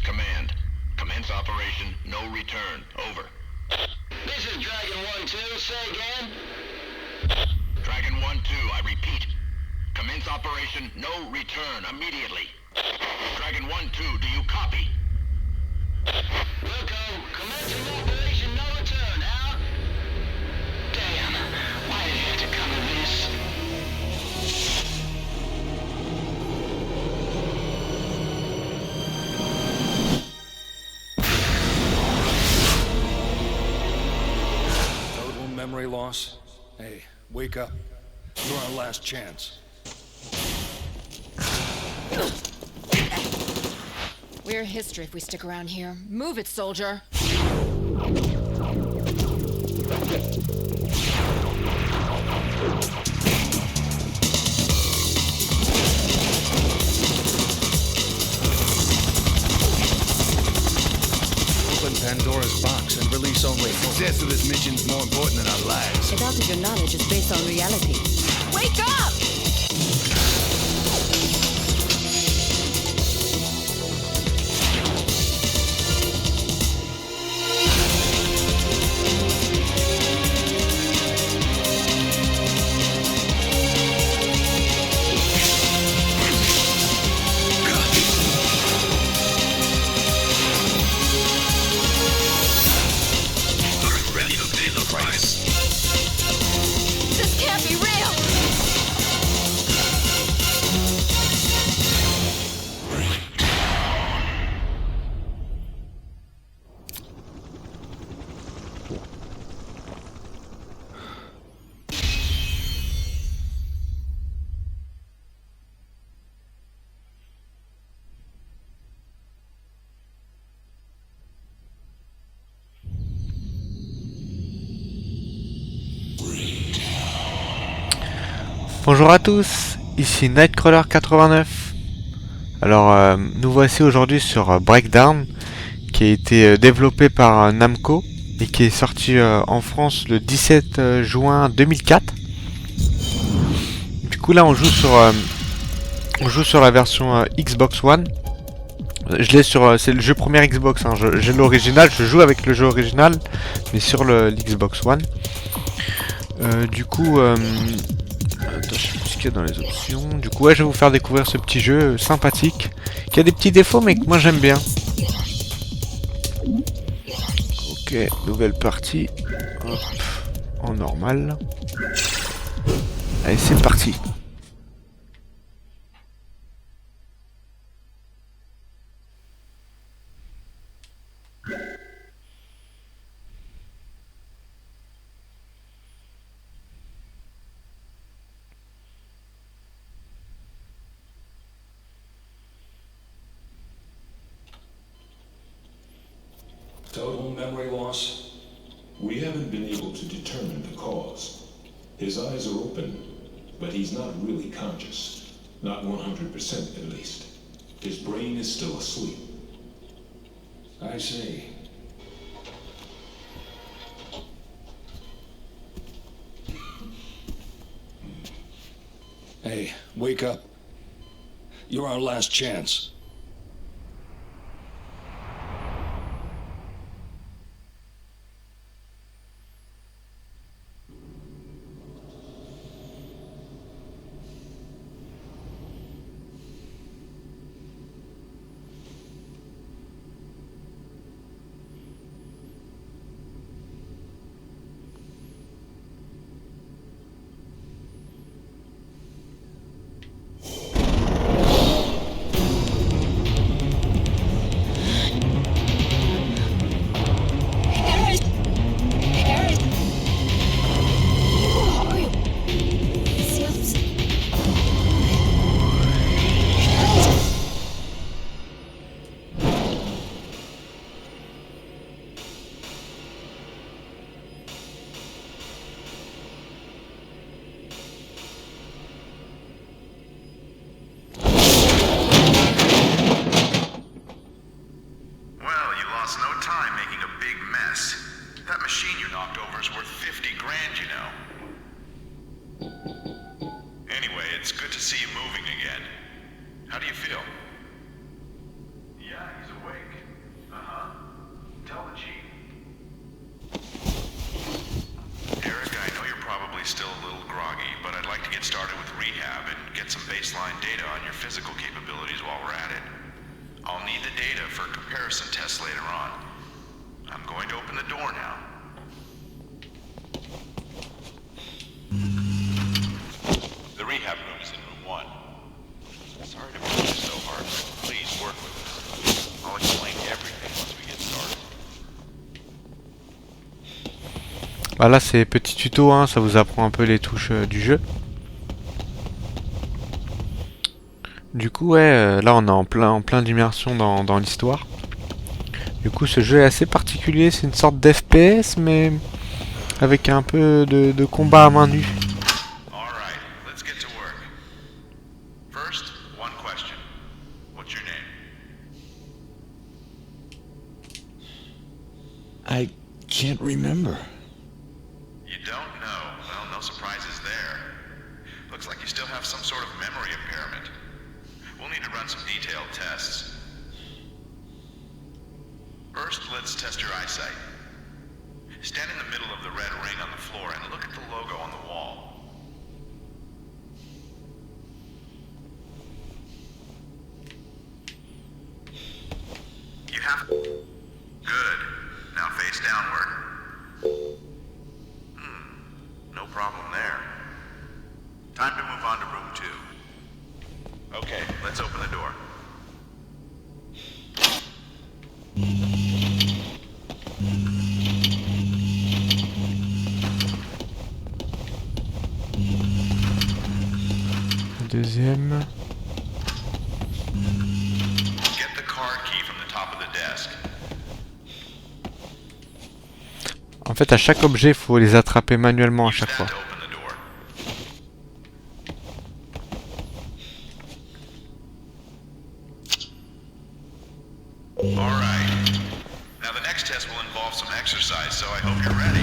is command. Commence operation, no return. Over. This is Dragon 1-2. Say again? Dragon 1-2, I repeat. Commence operation, no return, immediately. Dragon 1-2, do you copy? Wilco, commencing operation, no return. Out. Damn. Why did it have to come to this? Total memory loss? Hey, wake up. You're our last chance. We're history if we stick around here. Move it, soldier! Open Pandora's box and release only... Success of this mission's more important than our lives. I doubt that your knowledge is based on reality. Wake up! Ready to pay the price. This can't be real! Bonjour à tous, ici Nightcrawler89. Alors nous voici aujourd'hui sur Breakdown, qui a été développé par Namco et qui est sorti en France le 17 juin 2004. Du coup là on joue sur la version Xbox One. Je l'ai sur, c'est le jeu première Xbox, hein. J'ai l'original, je joue avec le jeu original, mais sur l'Xbox One. Du coup, attends, je sais plus ce qu'il y a dans les options. Du coup, ouais, je vais vous faire découvrir ce petit jeu sympathique, qui a des petits défauts, mais que moi j'aime bien. Ok, nouvelle partie. Hop, en normal. Allez, c'est parti. Total memory loss? We haven't been able to determine the cause. His eyes are open, but he's not really conscious. Not 100% at least. His brain is still asleep. I see. Hey, wake up. You're our last chance. It's good to see you moving again. How do you feel? Yeah, he's awake. to get started with rehab and get some baseline data on your physical capabilities while we're at it. I'll need the data for comparison tests later on. I'm going to open the door now. The rehab room is in room 1. Sorry to push you so hard, but please work with us. I'll explain everything once we get started. Bah là c'est petit tuto, hein, ça vous apprend un peu les touches du jeu. Du coup ouais, là on est en plein d'immersion dans l'histoire. Du coup ce jeu est assez particulier, c'est une sorte d'FPS mais avec un peu de combat à main nue. Alright, let's get to work. First, one question. What's your name? I can't remember. You don't know? Well, no surprises there. Looks like you still have some sort of memory impairment. We'll need to run some detailed tests. First, let's test your eyesight. Stand in the middle of the red ring on the floor and look at the logo on the wall. You have... Good. Now face downward. No problem there. Time to move on to room 2. Okay, let's open the door. Deuxième. Get the card key from the top of the desk. En fait à chaque objet il faut les attraper manuellement à Use chaque that fois. to open the door. All right. Now the next test will involve some exercise, so I hope you're ready.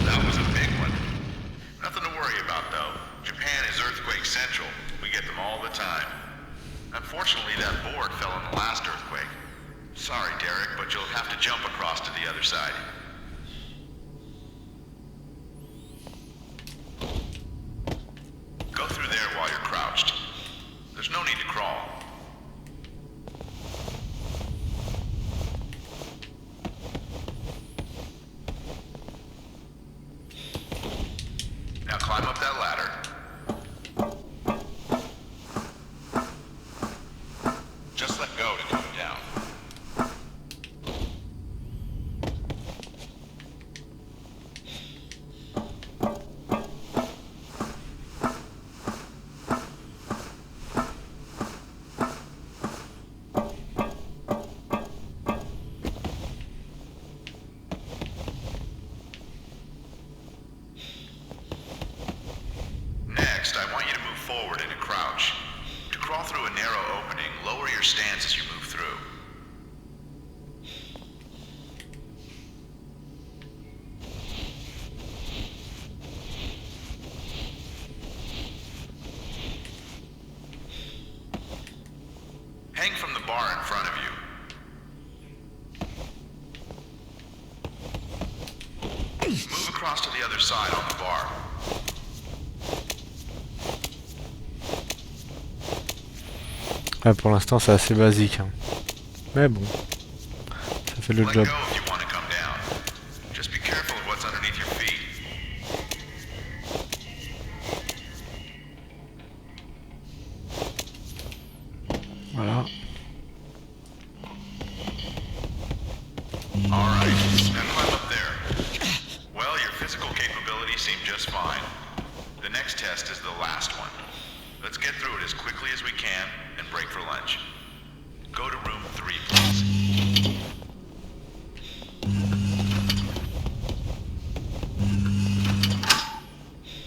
That was a big one. Nothing to worry about, though. Japan is earthquake central. We get them all the time. Unfortunately, that board fell in the last earthquake. Sorry, Derek, but you'll have to jump across to the other side. Go through there while you're crouched. There's no need to crawl. Now climb up that ladder. Just let go to come down. Next, I want you to move forward in a crouch. To crawl through a narrow opening, lower your stance as you move through. Hang from the bar in front of you. Move across to the other side on the bar. Ouais, pour l'instant c'est assez basique, hein. Mais bon, ça fait le Let job. go if you want to come down. Just be careful of what's underneath your feet. Voilà. All right, now climb up there. Well, your physical capabilities seem just fine. The next test is the last one. Let's get through it as quickly as we can and break for lunch. Go to room 3, please.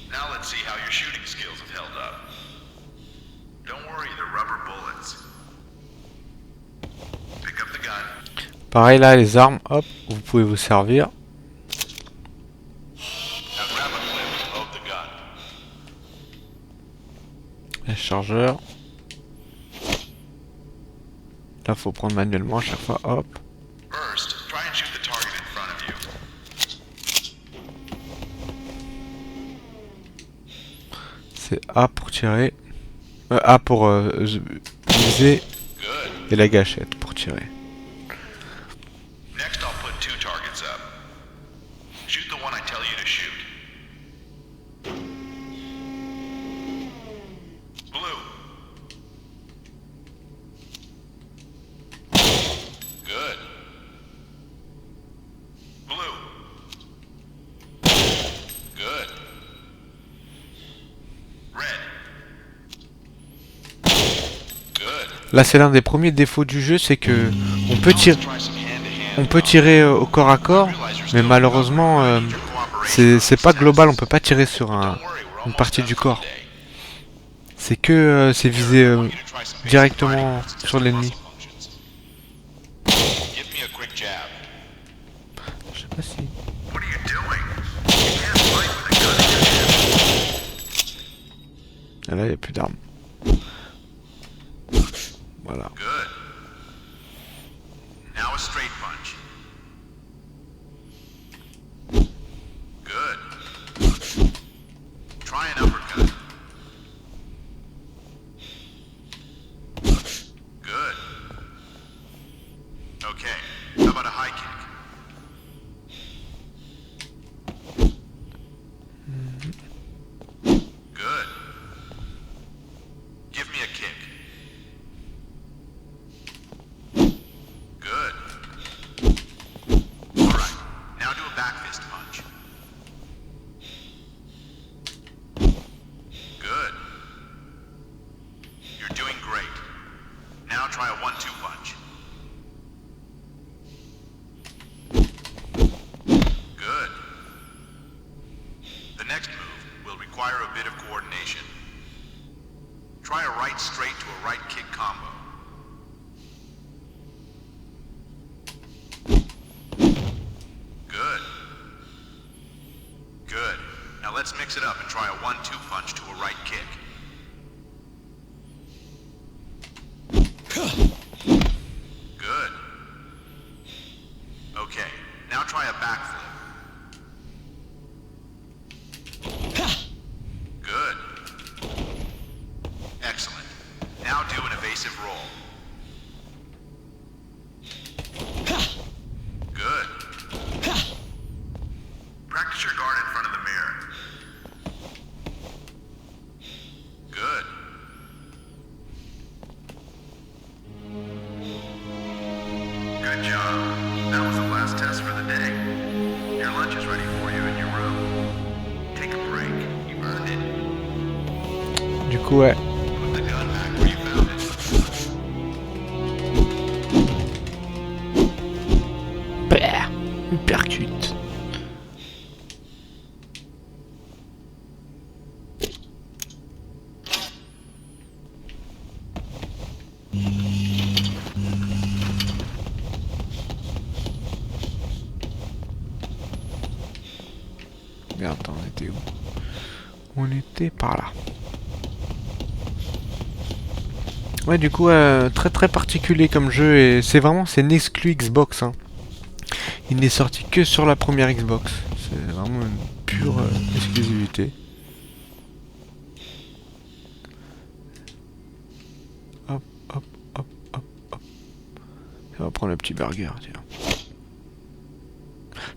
Now let's see how your shooting skills have held up. Don't worry, they're rubber bullets. Pick up the gun. Pareil là les armes, hop, vous pouvez vous servir. Now grab a clip and load the gun. Les chargeurs. Là faut prendre manuellement à chaque fois, hop. First, try and shoot the target in front of you. C'est A pour tirer. A pour viser. Et la gâchette pour tirer. Next, I'll put 2 targets up. Shoot the one I tell you to shoot. Blue. Good. Blue. Good. Red. Good. Là, c'est l'un des premiers défauts du jeu, c'est que on peut tirer au corps à corps, mais malheureusement, c'est pas global. On peut pas tirer sur une partie du corps. C'est que c'est visé directement sur l'ennemi. Give me a quick jab. Je sais pas si. What are you doing? You can't fight with a gun in your hand. Ah, là, il n'y a plus d'armes. Voilà. Good. Now a straight punch. Good. Try an uppercut. Good. Okay. How about a high kick? Good. Give me a kick. Good. Alright, now do a back fist punch. Good. You're doing great. Now try a 1-2 punch. Good. The next move will require a bit of coordination. Try a right straight to a right kick combo. Good. Good. Now let's mix it up and try a 1-2 punch to a right kick. Good. Okay, now try a backflip. Good. Excellent. Now do an evasive roll. Good. Practice your guard in front of the mirror. Good. Good job. That was the last test for the day. Your lunch is ready for you in your room. Take a break. You earned it. Du coup, ouais. Put the gun back where you found it. Bah, percute. Mais attends, on était où? On était par là. Ouais, du coup, très très particulier comme jeu, et c'est une exclu Xbox, hein. Il n'est sorti que sur la première Xbox. C'est vraiment une pure exclusivité. Hop, hop, hop, hop, hop. On va prendre le petit burger, tiens.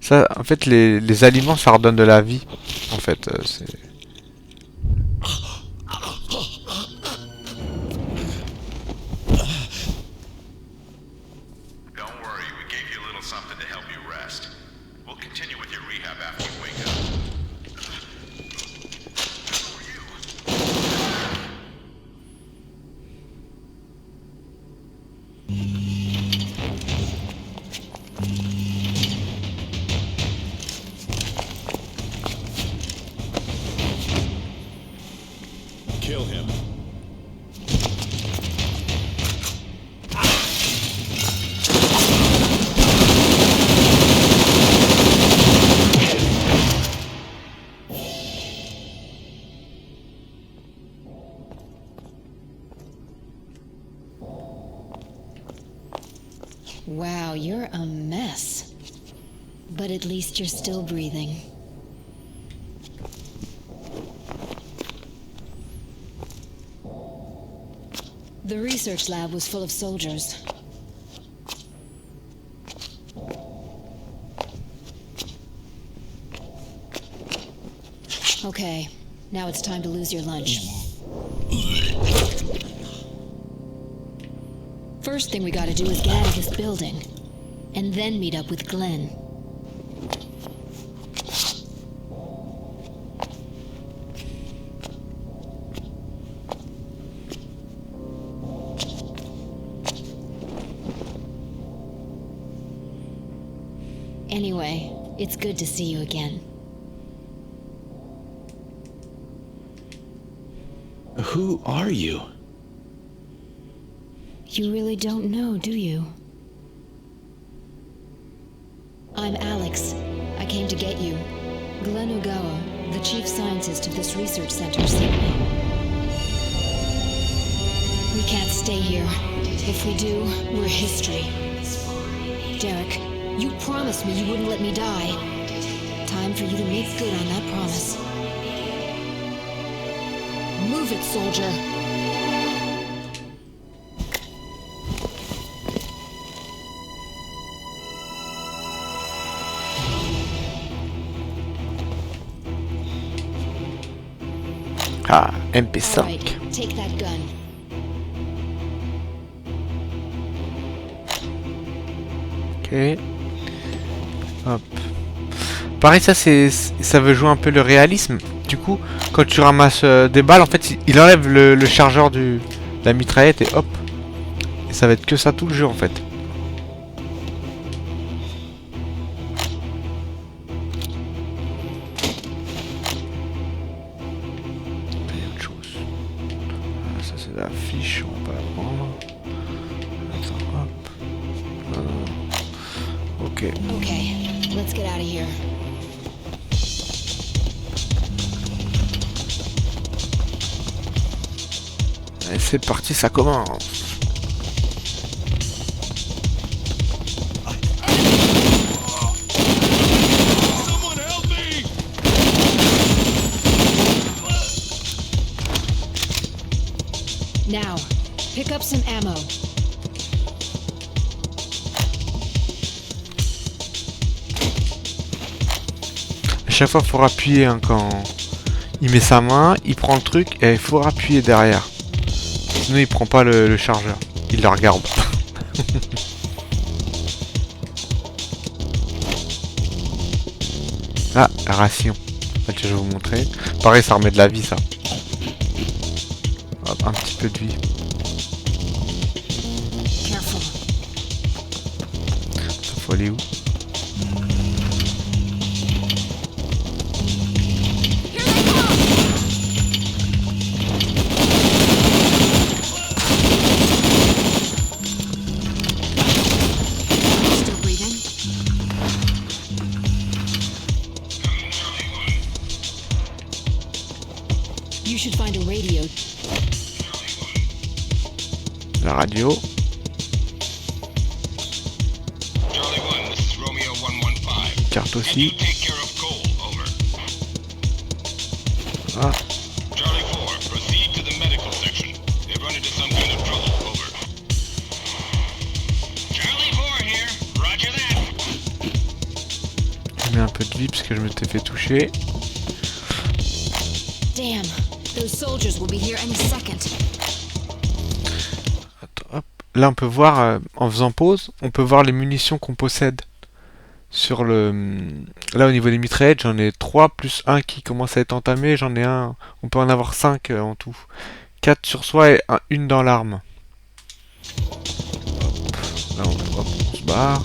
Ça, en fait, les aliments, ça redonne de la vie. En fait, c'est... Don't worry, we gave you a little something to help you rest. We'll continue with your rehab after you wake up. Who are you? Kill him. Wow, you're a mess. But at least you're still breathing. The research lab was full of soldiers. Okay, now it's time to lose your lunch. First thing we gotta do is get out of this building. And then meet up with Glenn. Anyway, it's good to see you again. Who are you? You really don't know, do you? I'm Alex. I came to get you. Glenn Ogawa, the chief scientist of this research center, sent me. We can't stay here. If we do, we're history. Derek, you promised me you wouldn't let me die. Time for you to make good on that promise. Move it, soldier. Ah, MP5. Alright, take that gun. Ok. Hop. Pareil, ça veut jouer un peu le réalisme. Du coup, quand tu ramasses des balles, en fait, il enlève le chargeur de la mitraillette et hop. Et ça va être que ça tout le jeu en fait. Ça c'est la fiche, on va la prendre. Attends, hop. Ok. Okay, let's get out of here. Allez, c'est parti, ça commence. Now, pick up some ammo. À chaque fois, il faut appuyer hein, quand il met sa main, il prend le truc et il faut appuyer derrière. Sinon, il prend pas le chargeur. Il le regarde. Ah, ration. Là, je vais vous montrer. Pareil, ça remet de la vie, ça. Hop, un petit peu de vie. Careful. Ça faut aller où? Still breathing? You should find a radio. La radio. Charlie 1, this is Romeo 115. Carte Can you aussi. take care of Cole? Over. Ah, Charlie 4, proceed to the medical section. They've run into some kind of trouble. Over. Charlie 4 here. Roger that. je mets un peu de vie parce que je m'étais fait toucher. Damn, those soldiers will be here any second. Attends, hop. Là, on peut voir, en faisant pause, on peut voir les munitions qu'on possède. Sur le... Là, au niveau des mitraillettes, j'en ai 3 plus 1 qui commence à être entamé. J'en ai un... On peut en avoir 5 en tout. 4 sur soi et une dans l'arme. Là, on se barre.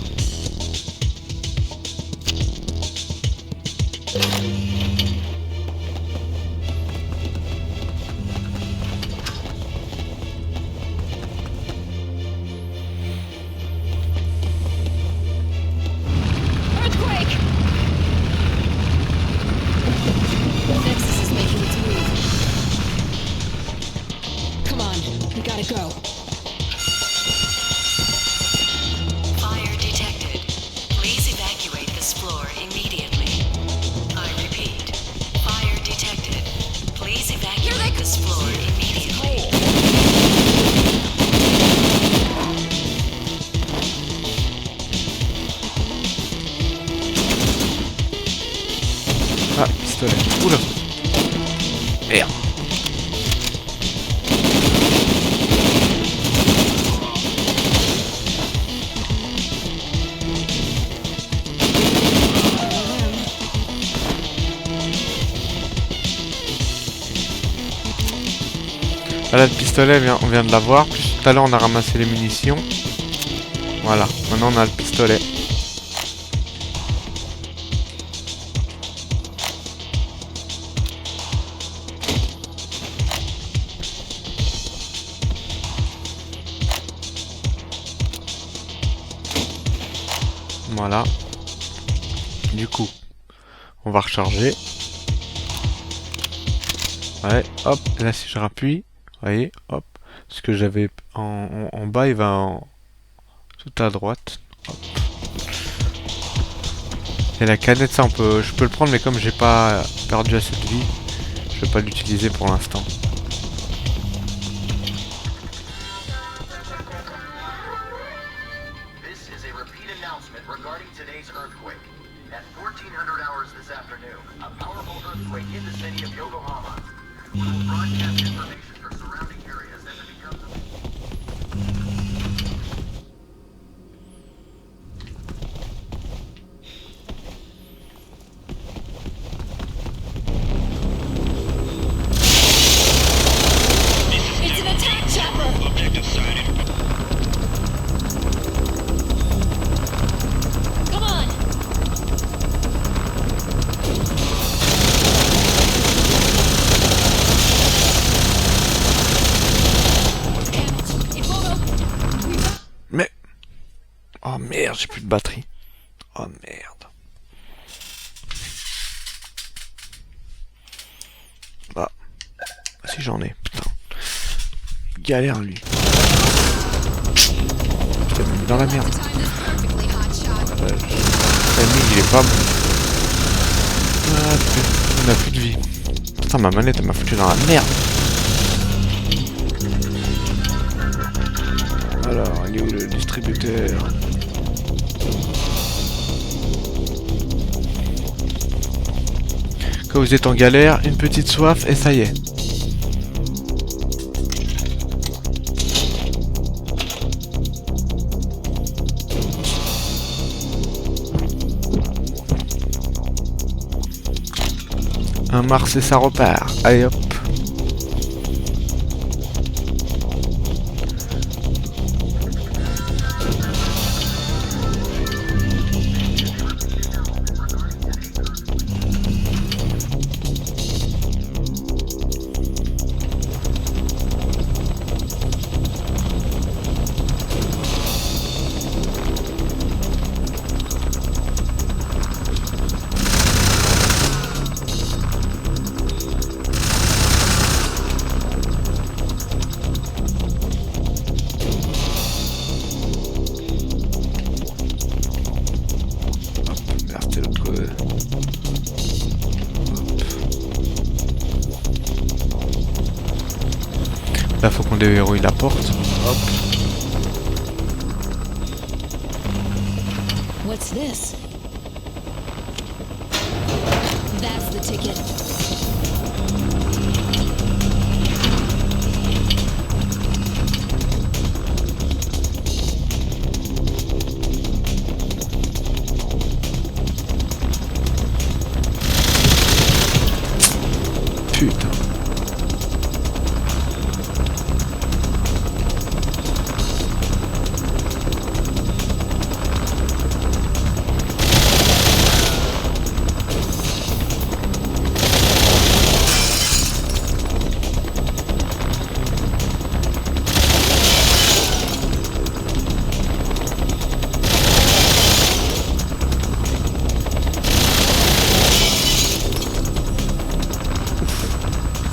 Earthquake! Nexus is making its move. Come on, we gotta go. Fire detected. Please evacuate this floor immediately. I repeat, pistolet. Oula. Merde. Là, le pistolet, on vient de l'avoir. Plus tout à l'heure, on a ramassé les munitions. Voilà, maintenant on a le pistolet. Voilà. Du coup, on va recharger. Ouais, hop, là si je rappuie, vous voyez, hop, ce que j'avais en bas, il va tout à droite. Hop. Et la canette, ça je peux le prendre, mais comme j'ai pas perdu assez de vie, je vais pas l'utiliser pour l'instant. This is a repeat announcement regarding today's earthquake. At 1400 hours this afternoon, a powerful earthquake hit the city of Yokohama. We will broadcast information for surrounding areas as it becomes It's an attack chopper! Objective sighted. Come on! It won't open. Mais... Oh merde, j'ai plus de batterie. Oh merde. Bah... Si j'en ai, putain. Il galère lui. Je t'ai mis dans la merde. Le timing il est pas bon. Ah, on a plus de vie. Putain, ma manette elle m'a foutu dans la merde. Alors, il est où le distributeur? Quand vous êtes en galère, une petite soif et ça y est. Un Mars et ça repart. Allez hop. Là, faut qu'on déverrouille la porte. Hop. What's this? That's the ticket. Putain.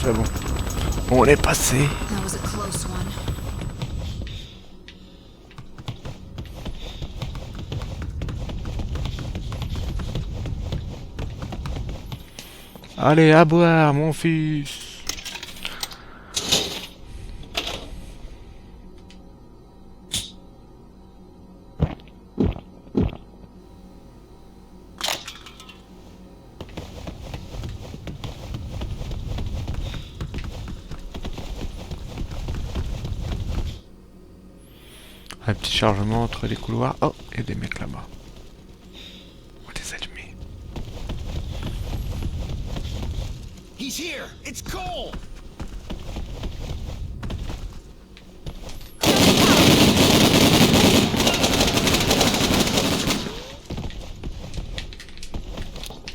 C'est bon. On est passé. That was a close one. Allez, à boire, mon fils. Un petit chargement entre les couloirs. Oh, il y a des mecs là-bas. On va les allumer. He's here! It's Cole!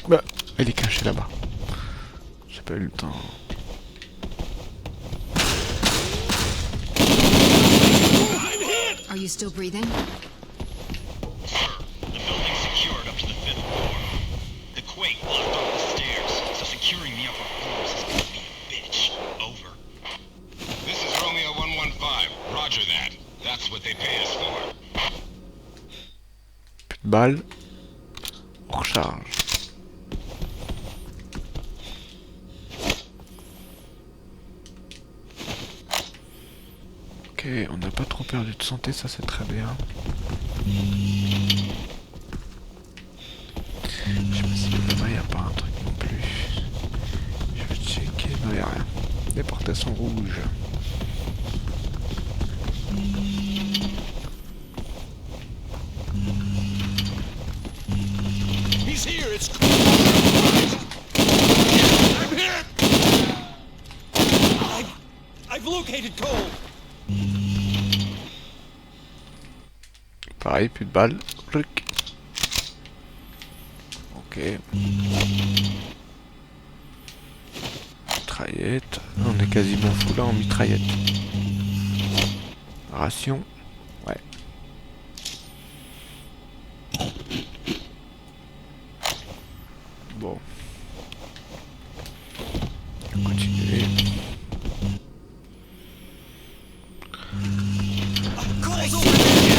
Bah, elle est cachée là-bas. J'ai pas eu le temps. Are you still breathing? Sir, the building's secured up to the 5th floor. The quake blocked off the stairs, so securing the upper floors is gonna be a bitch. Over. This is Romeo 115. Roger that. That's what they pay us for. Plus de balles. On recharge. Ok, on n'a pas trop perdu de santé, ça c'est très bien. Je sais pas si là-bas y a pas un truc non plus. Je vais checker, non y a rien. Les portails sont rouges. He's here! It's Cole! I'm here! I've located Cole! Pareil, plus de balles. Clic. Ok. Mitraillette. On est quasiment fou là en mitraillette. Ration. Ouais. Bon. On va continuer. Cole's over there!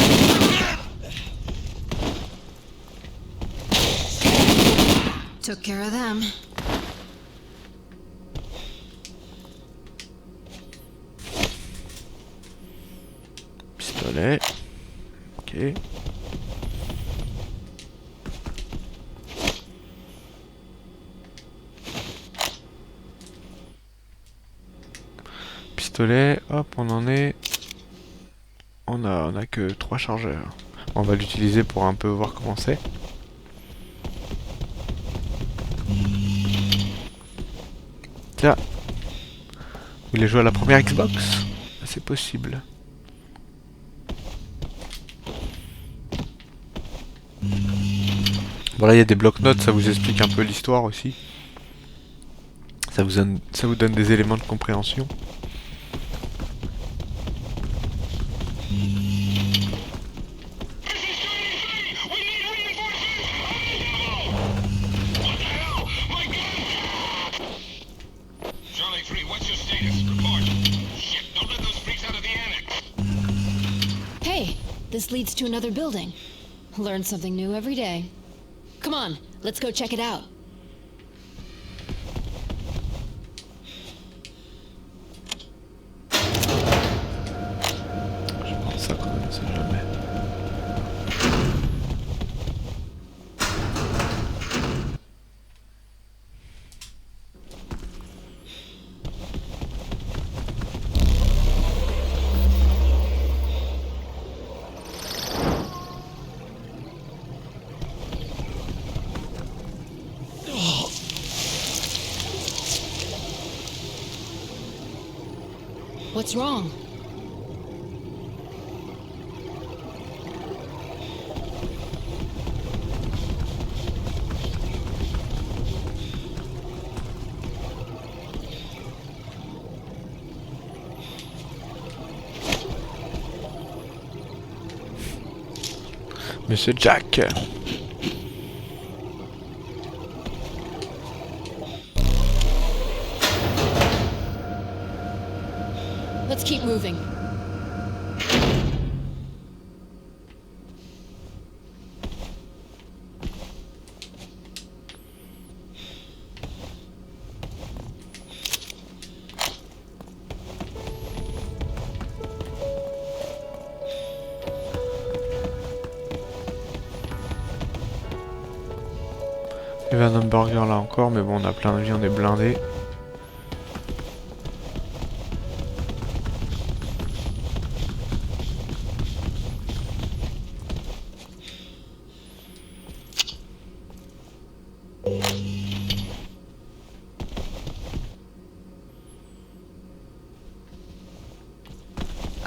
Took care of them. Pistolet. Ok. Pistolet, hop, on en est. On a que 3 chargeurs. On va l'utiliser pour un peu voir comment c'est. Tiens. Vous voulez jouer à la première Xbox? C'est possible. Voilà, il y a des blocs-notes, ça vous explique un peu l'histoire aussi. Ça vous donne des éléments de compréhension. Charlie 3, what's your status? Report. Shit, don't let those freaks out of the annex. Hey, this leads to another building. Learn something new every day. Come on, let's go check it out. Je pense ça quand même, on sait jamais. What's wrong? Monsieur Jack. Let's keep moving. Il y avait un hamburger là encore, mais bon, on a plein de vie, on est blindé.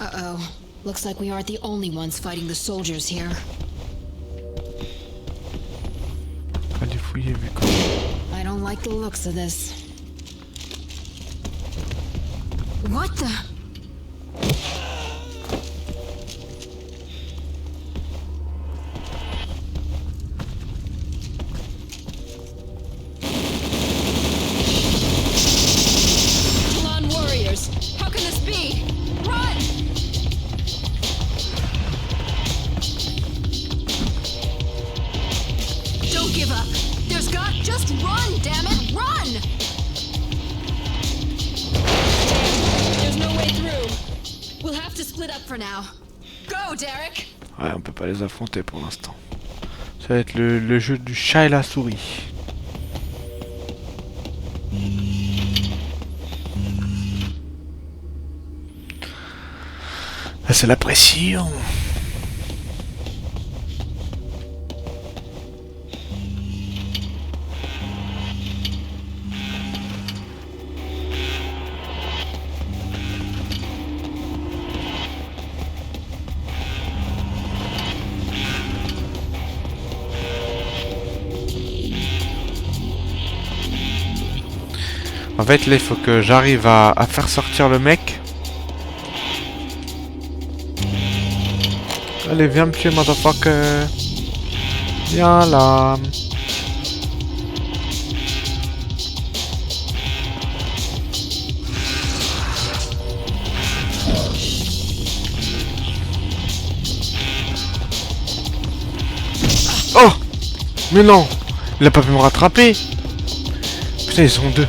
Uh-oh. Looks like we aren't the only ones fighting the soldiers here. Allez fouiller vu comment. I don't like the looks of this. What the... Talon warriors! How can this be? Run! Don't give up. There's got... Just run, damn it! Run! There's no way through. We'll have to split up for now. Go, Derek! Ouais, on peut pas les affronter pour l'instant. Ça va être le jeu du chat et la souris. Ah, c'est la pression. En fait, là, il faut que j'arrive à faire sortir le mec. Allez, viens me tuer, motherfucker. Viens là. Oh! Mais non! Il a pas pu me rattraper! Putain, ils sont deux.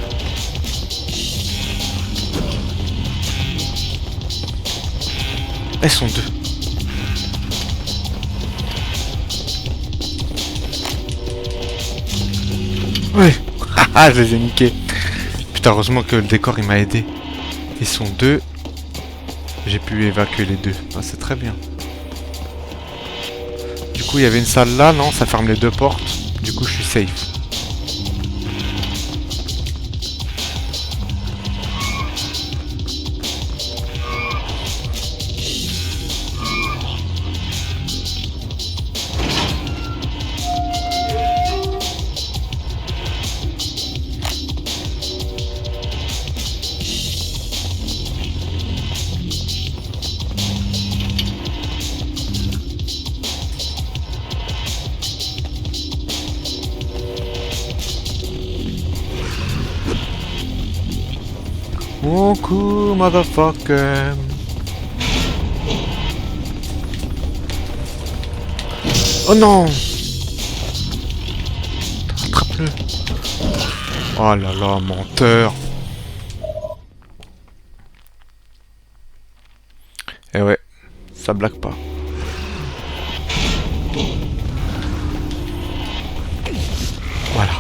Elles sont deux. Ouais. Haha, je les ai niqués. Putain, heureusement que le décor il m'a aidé. Ils sont deux. J'ai pu évacuer les deux. Ah, c'est très bien. Du coup, il y avait une salle là, non? Ça ferme les deux portes. Du coup, je suis safe. Mon coup, motherfucker. Oh non! Attrape-le. Oh là là, menteur. Eh ouais, ça blague pas. Voilà.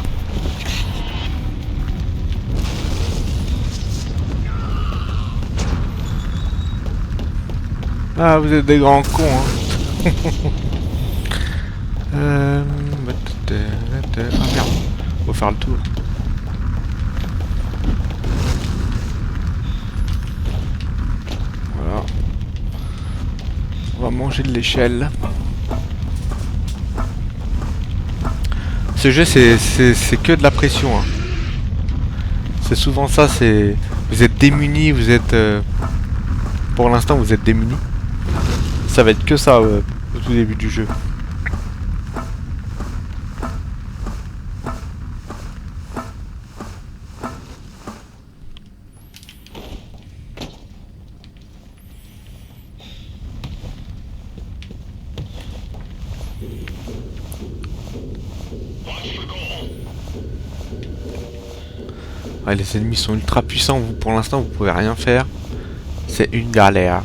Ah, vous êtes des grands cons, hein. Ah merde, faut faire le tour. Voilà. On va manger de l'échelle. Ce jeu, c'est que de la pression, hein. C'est souvent ça, c'est... Vous êtes démunis, vous êtes... Pour l'instant, vous êtes démunis. Ça va être que ça au tout début du jeu. Ah, les ennemis sont ultra puissants, vous, pour l'instant vous pouvez rien faire. C'est une galère.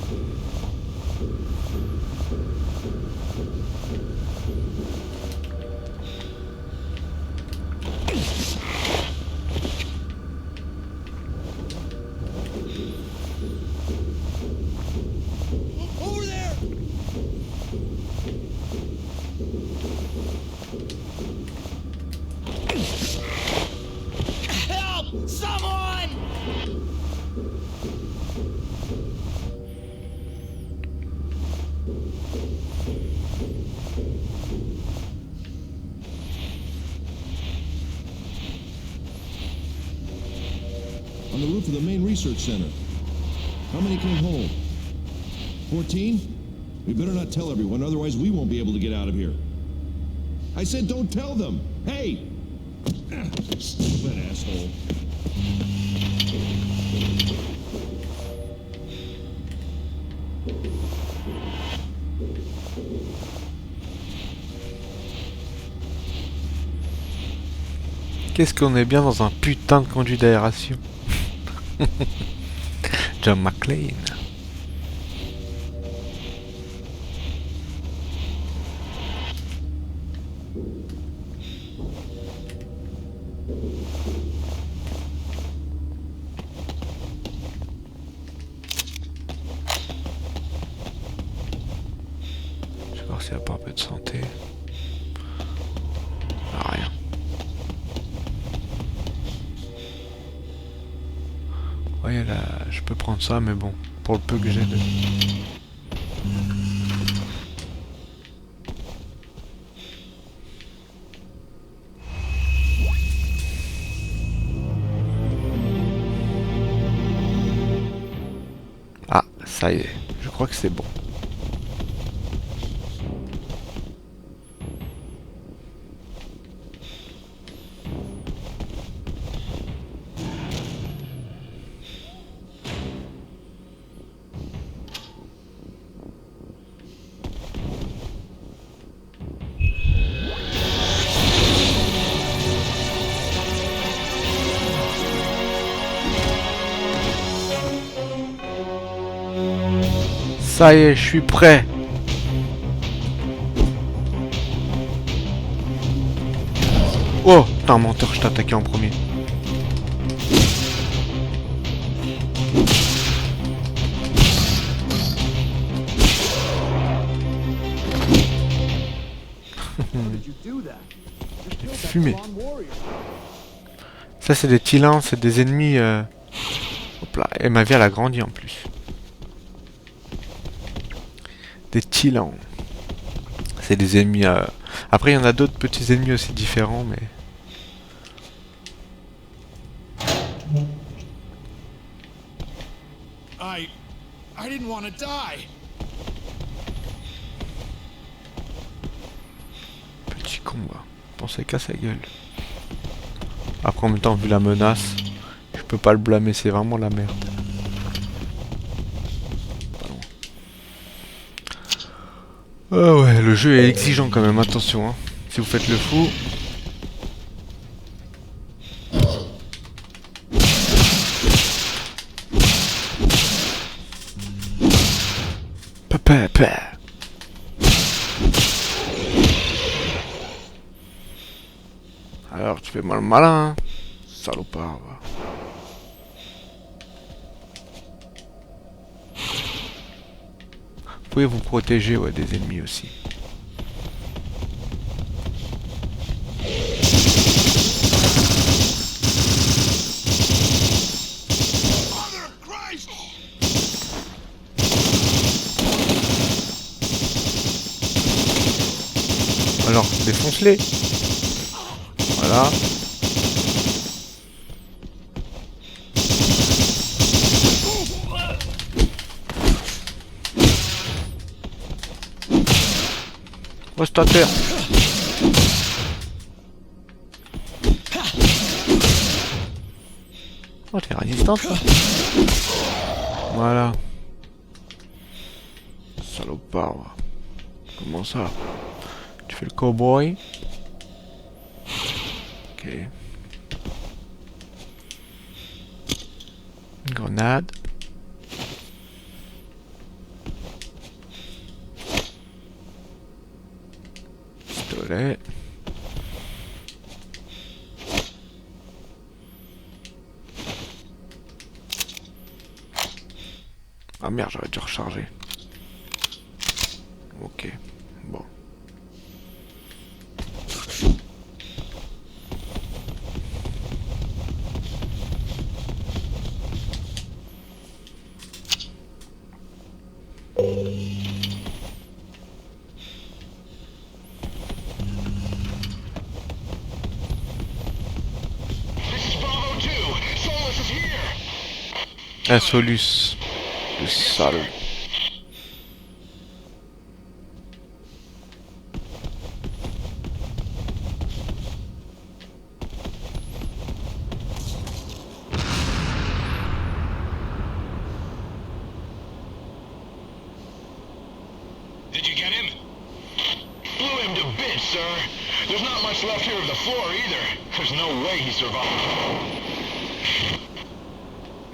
on the roof of the main research center. How many came home? 14? We better not tell everyone, otherwise we won't be able to get out of here. I said don't tell them! Hey! Stupid asshole. Qu'est-ce qu'on est bien dans un putain de conduit d'aération. John McClane. Je vais voir s'il n'y a pas un peu de santé. Ah, rien. Ouais, là, je peux prendre ça, mais bon, pour le peu que j'ai de... Ah, ça y est, je crois que c'est bon. Ça y est, je suis prêt. Oh, putain, menteur, je t'ai attaqué en premier. Fumé. Ça, c'est des Tylans, c'est des ennemis. Hop là, et ma vie, elle a grandi en plus. Des Tylans. C'est des ennemis. Après, il y en a d'autres petits ennemis aussi différents, mais. I didn't want to die. Petit combat. Pensez qu'à sa gueule. Après, en même temps, vu la menace, je peux pas le blâmer, c'est vraiment la merde. Ah ouais, le jeu est exigeant quand même, attention, hein. Si vous faites le fou. Papa. Alors, tu fais mal malin, hein. Salopard, va. Vous pouvez vous protéger, ouais, des ennemis aussi. Alors, défonce-les. Voilà. Reste à terre. Oh, t'es résistant, ça. Voilà. Salopard. Comment ça? Tu fais le cowboy. Ok. Une grenade. Pistolet. Ah merde, j'aurais dû recharger. Ok, bon. This is Bravo 2. Solus is here. killing Solus. Le sale. Did you get him? Blew him to bits, sir. There's not much left here of the floor either. There's no way he survived.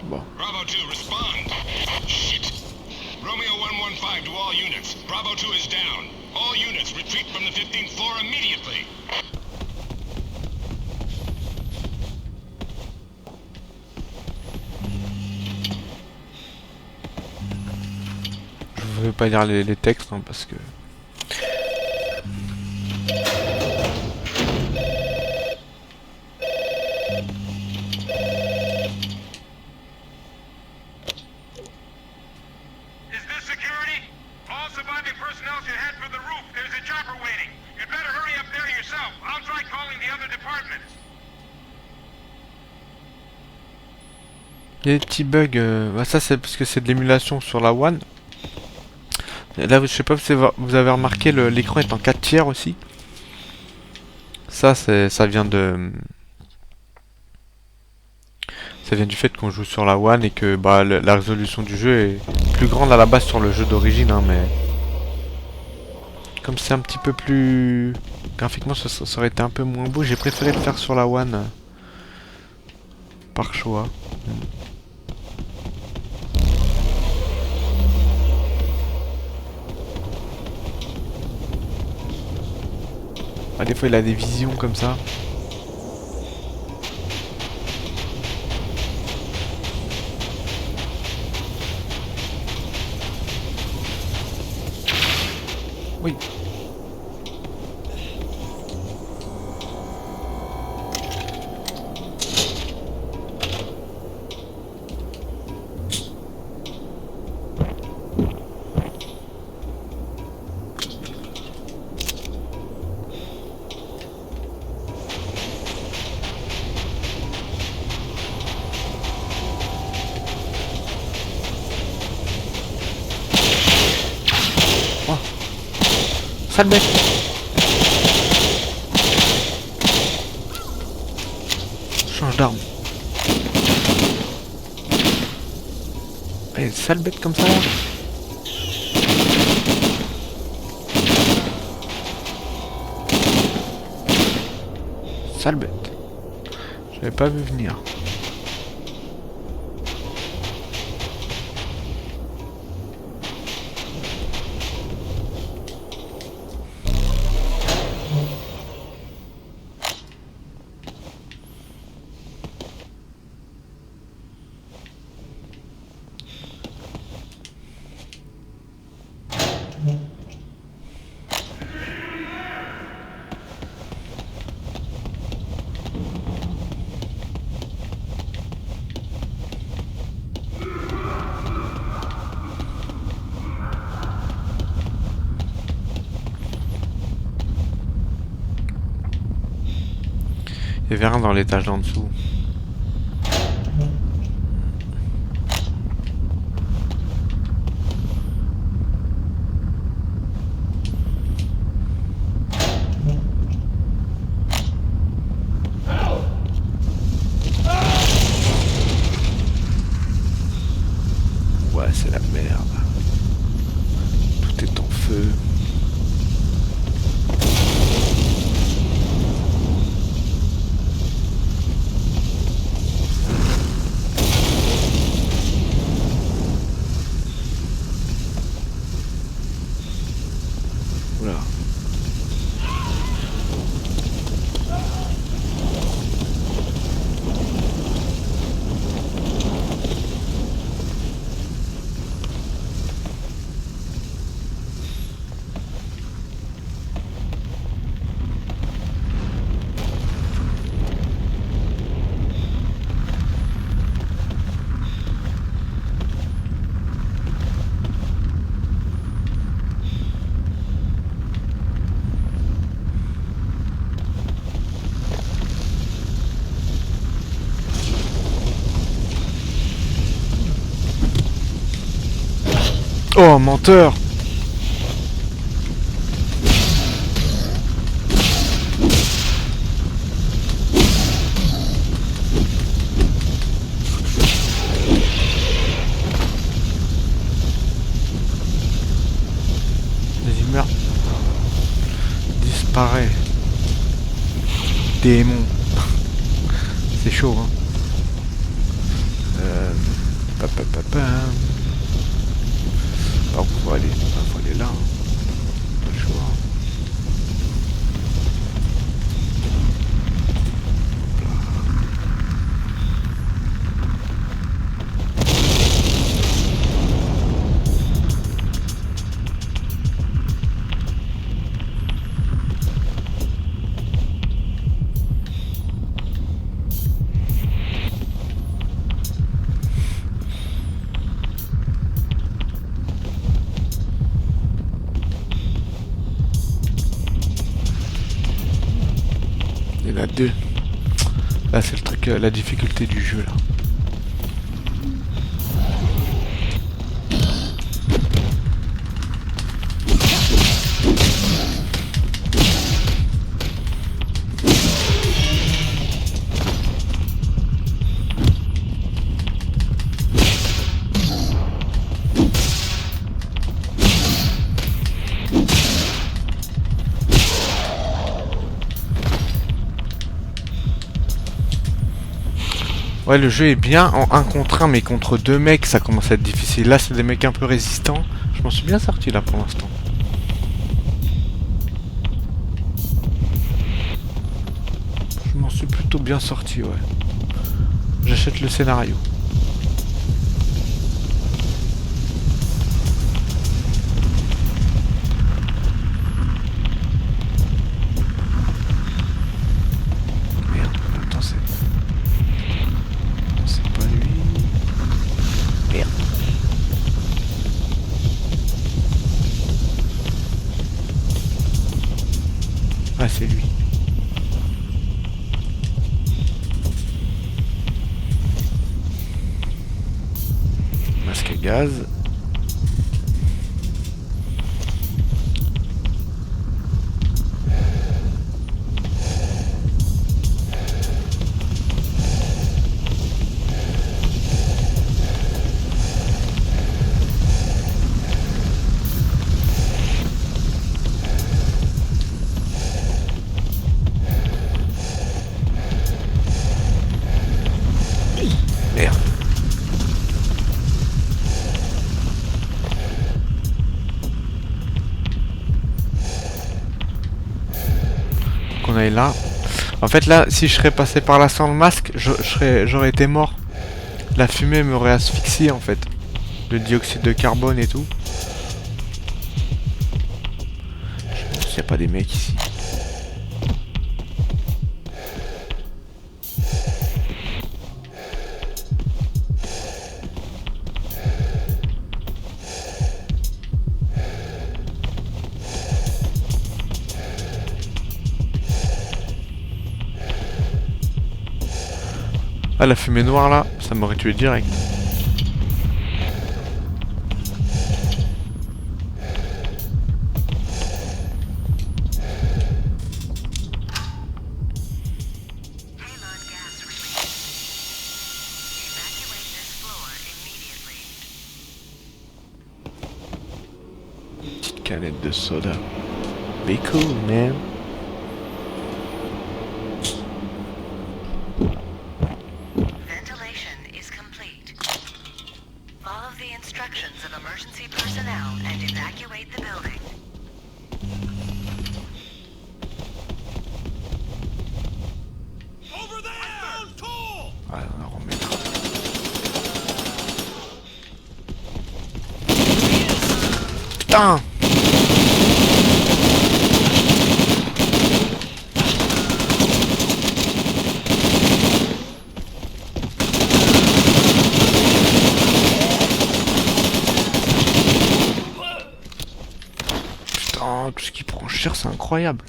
Bon. Bravo 2, respond. Shit. Romeo 115 to all units. Bravo 2 is down. All units retreat from the 15th floor immediately. Je vais pas lire les textes hein, parce que. Is this security? All surviving personnel should head for the roof. There's a chopper waiting. You'd better hurry up there yourself. I'll try calling the other departments. Il y a des petits bugs. Bah ça c'est parce que c'est de l'émulation sur la One. Et là je sais pas si vous avez remarqué l'écran est en 4 tiers aussi. Ça vient de. Ça vient du fait qu'on joue sur la One et que bah, la résolution du jeu est plus grande à la base sur le jeu d'origine hein, mais comme c'est un petit peu plus graphiquement ça aurait été un peu moins beau, j'ai préféré le faire sur la One par choix. Ah, des fois il a des visions comme ça. Oui. Sale bête. Change d'arme. Eh, sale bête comme ça là. Sale bête. J'avais pas vu venir. Il y avait rien dans l'étage d'en dessous. Ouais, c'est la merde. Tout est en feu. Oula. Oh, menteur! Vas-y, meurs. Disparaît. Démon. C'est chaud, hein. Par où faut aller? Faut aller là. Pas le choix. Il y en a deux. Là c'est le truc, la difficulté du jeu là. Ouais, le jeu est bien en 1 contre 1, mais contre 2 mecs, ça commence à être difficile. Là, c'est des mecs un peu résistants. Je m'en suis bien sorti là pour l'instant. Je m'en suis plutôt bien sorti, ouais. J'achète le scénario. Ah, c'est lui. Masque à gaz. Merde. Qu'on aille là. En fait là, si je serais passé par là sans le masque, j'aurais été mort. La fumée m'aurait asphyxié en fait. Le dioxyde de carbone et tout. Je pense qu'il n'y a pas des mecs ici. Ah, la fumée noire là, ça m'aurait tué direct. Petite canette de soda. Be cool, man. Ah, on va remettre. Putain! Putain, tout ce qui prend cher, c'est incroyable.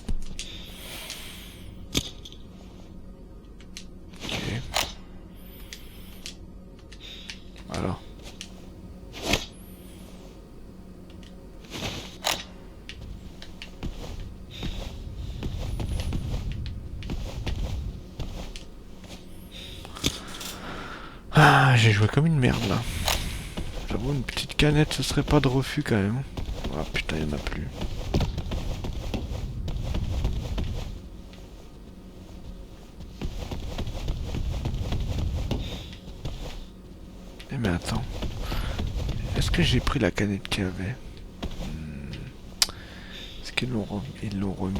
J'ai joué comme une merde là. J'avoue, une petite canette, ce serait pas de refus quand même. Ah putain, y'en a plus. Eh mais attends. Est-ce que j'ai pris la canette qu'il y avait? Est-ce qu'ils l'ont remis?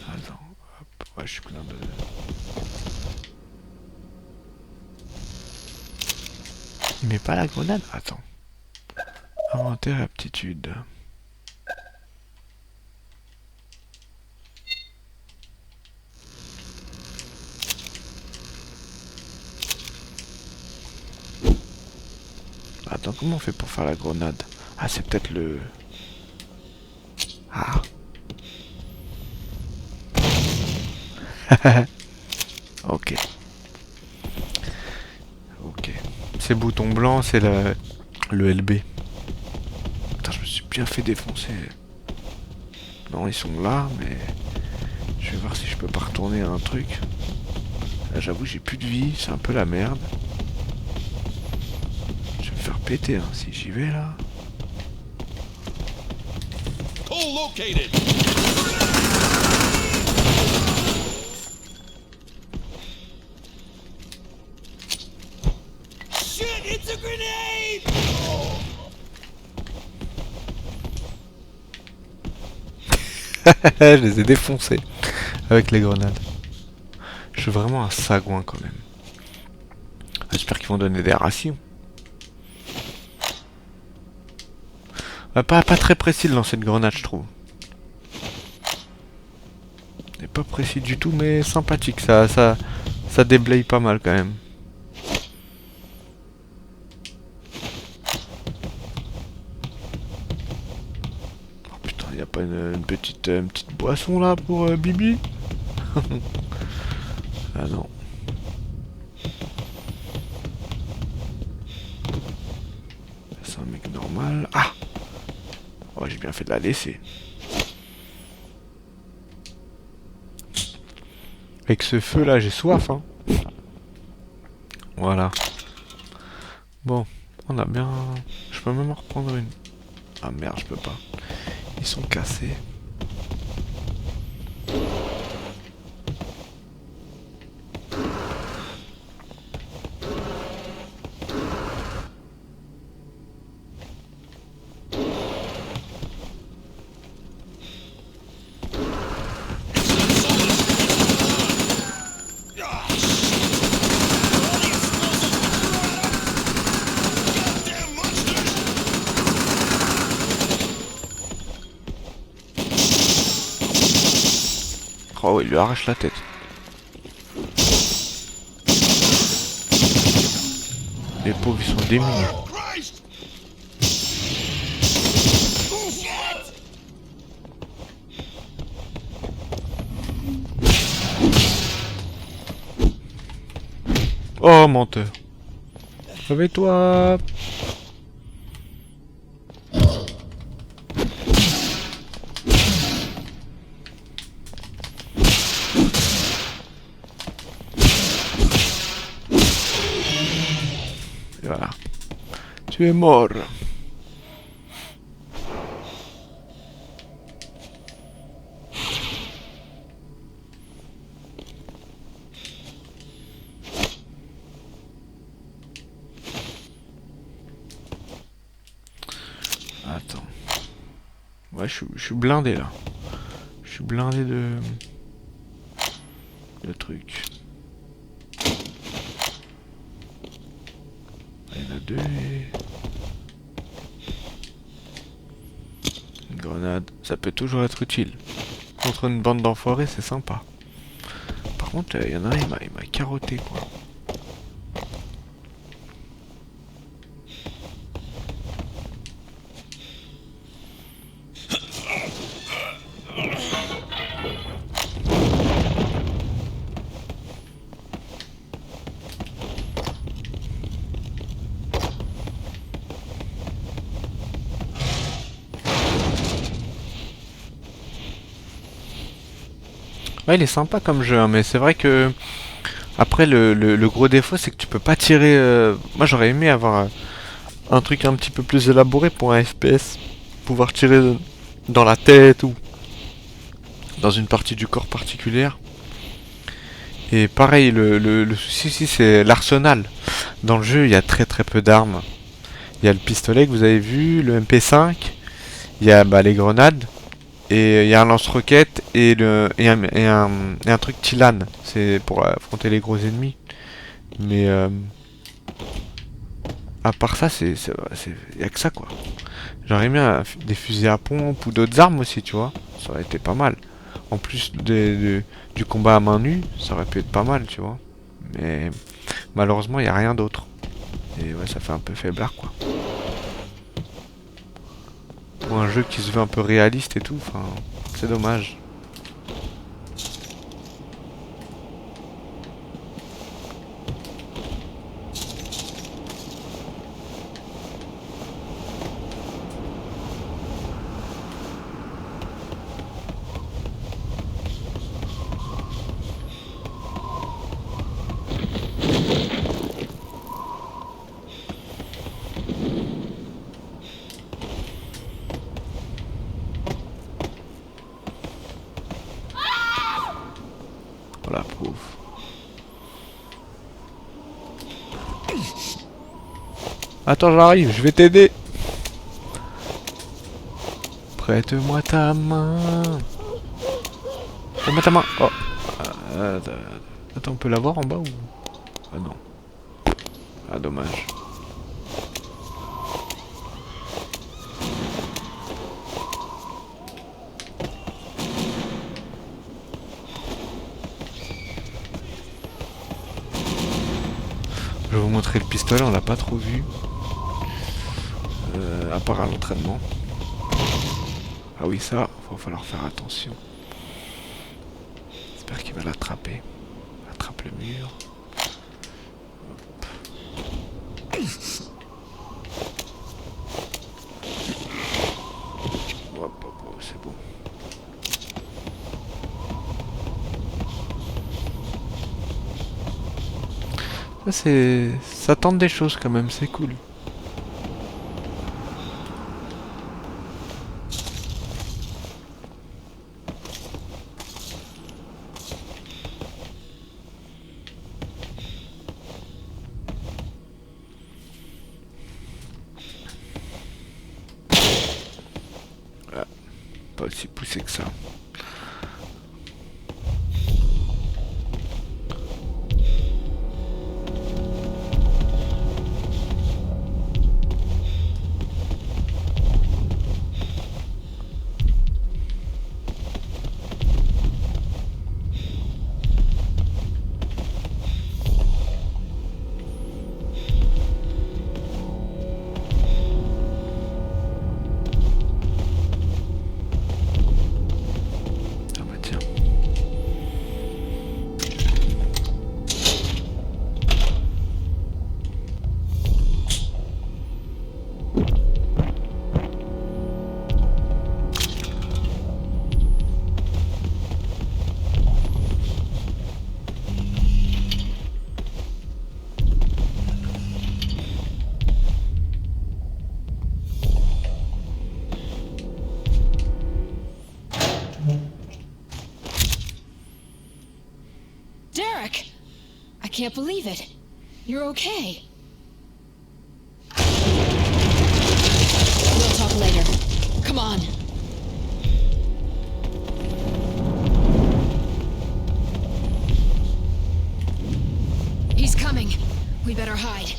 Attends, hop, ouais, je suis plein de... Il met pas la grenade? Attends. Inventaire et aptitude. Attends, comment on fait pour faire la grenade? Ah, c'est peut-être le... Ah. Ok. Ok. Ces boutons blancs, c'est le LB. Putain, je me suis bien fait défoncer. Non, ils sont là, mais... Je vais voir si je peux pas retourner à un truc. Là, j'avoue, j'ai plus de vie, c'est un peu la merde. Je vais me faire péter, hein, si j'y vais, là. Co-located! Shit, it's a grenade! Je les ai défoncés avec les grenades. Je suis vraiment un sagouin quand même. J'espère qu'ils vont donner des rations. Pas très précis de lancer de grenade, je trouve. Et pas précis du tout, mais sympathique. Ça déblaye pas mal quand même. Oh putain, y a pas une petite boisson là pour Bibi? Ah non. C'est un mec normal. Ah! Oh, j'ai bien fait de la laisser. Avec ce feu là, j'ai soif, hein. Voilà. Bon, on a bien... Je peux même en reprendre une. Ah merde, je peux pas. Ils sont cassés. Oh, il lui arrache la tête. Les pauvres, ils sont démunis. Oh, menteur. Réveille-toi. Voilà. Tu es mort. Attends. Ouais, je suis blindé là. Je suis blindé de trucs. Il y en a deux. Une grenade, ça peut toujours être utile. Contre une bande d'enfoirés, c'est sympa. Par contre, il y en a un, il m'a carotté quoi. Ouais, il est sympa comme jeu, hein, mais c'est vrai que Après, le gros défaut, c'est que tu peux pas tirer... Moi, j'aurais aimé avoir un truc un petit peu plus élaboré pour un FPS. Pouvoir tirer dans la tête ou dans une partie du corps particulière. Et pareil, le souci ici, c'est l'arsenal. Dans le jeu, il y a très très peu d'armes. Il y a le pistolet que vous avez vu, le MP5, il y a les grenades, et il y a un lance-roquette et un truc Tilan. C'est pour affronter les gros ennemis. Mais à part ça, il y a que ça quoi. J'aurais aimé des fusils à pompe ou d'autres armes aussi, tu vois. Ça aurait été pas mal. En plus du combat à main nue, ça aurait pu être pas mal, tu vois. Mais malheureusement, il n'y a rien d'autre. Et ouais, ça fait un peu faiblard, quoi. Pour un jeu qui se veut un peu réaliste et tout, enfin, c'est dommage. Voilà, pauvre. Attends, j'arrive, je vais t'aider. Prête-moi ta main. Prête-moi ta main. Oh. Attends, on peut la voir en bas ou... Ah non. Ah, dommage. Je vais vous montrer le pistolet, on l'a pas trop vu. À part à l'entraînement. Ah oui, ça, va falloir faire attention. J'espère qu'il va l'attraper. Attrape le mur. Hop, c'est bon. Ça tente des choses quand même, c'est cool. Ah, pas aussi poussé que ça. Derek! I can't believe it. You're okay. We'll talk later. Come on. He's coming. We better hide.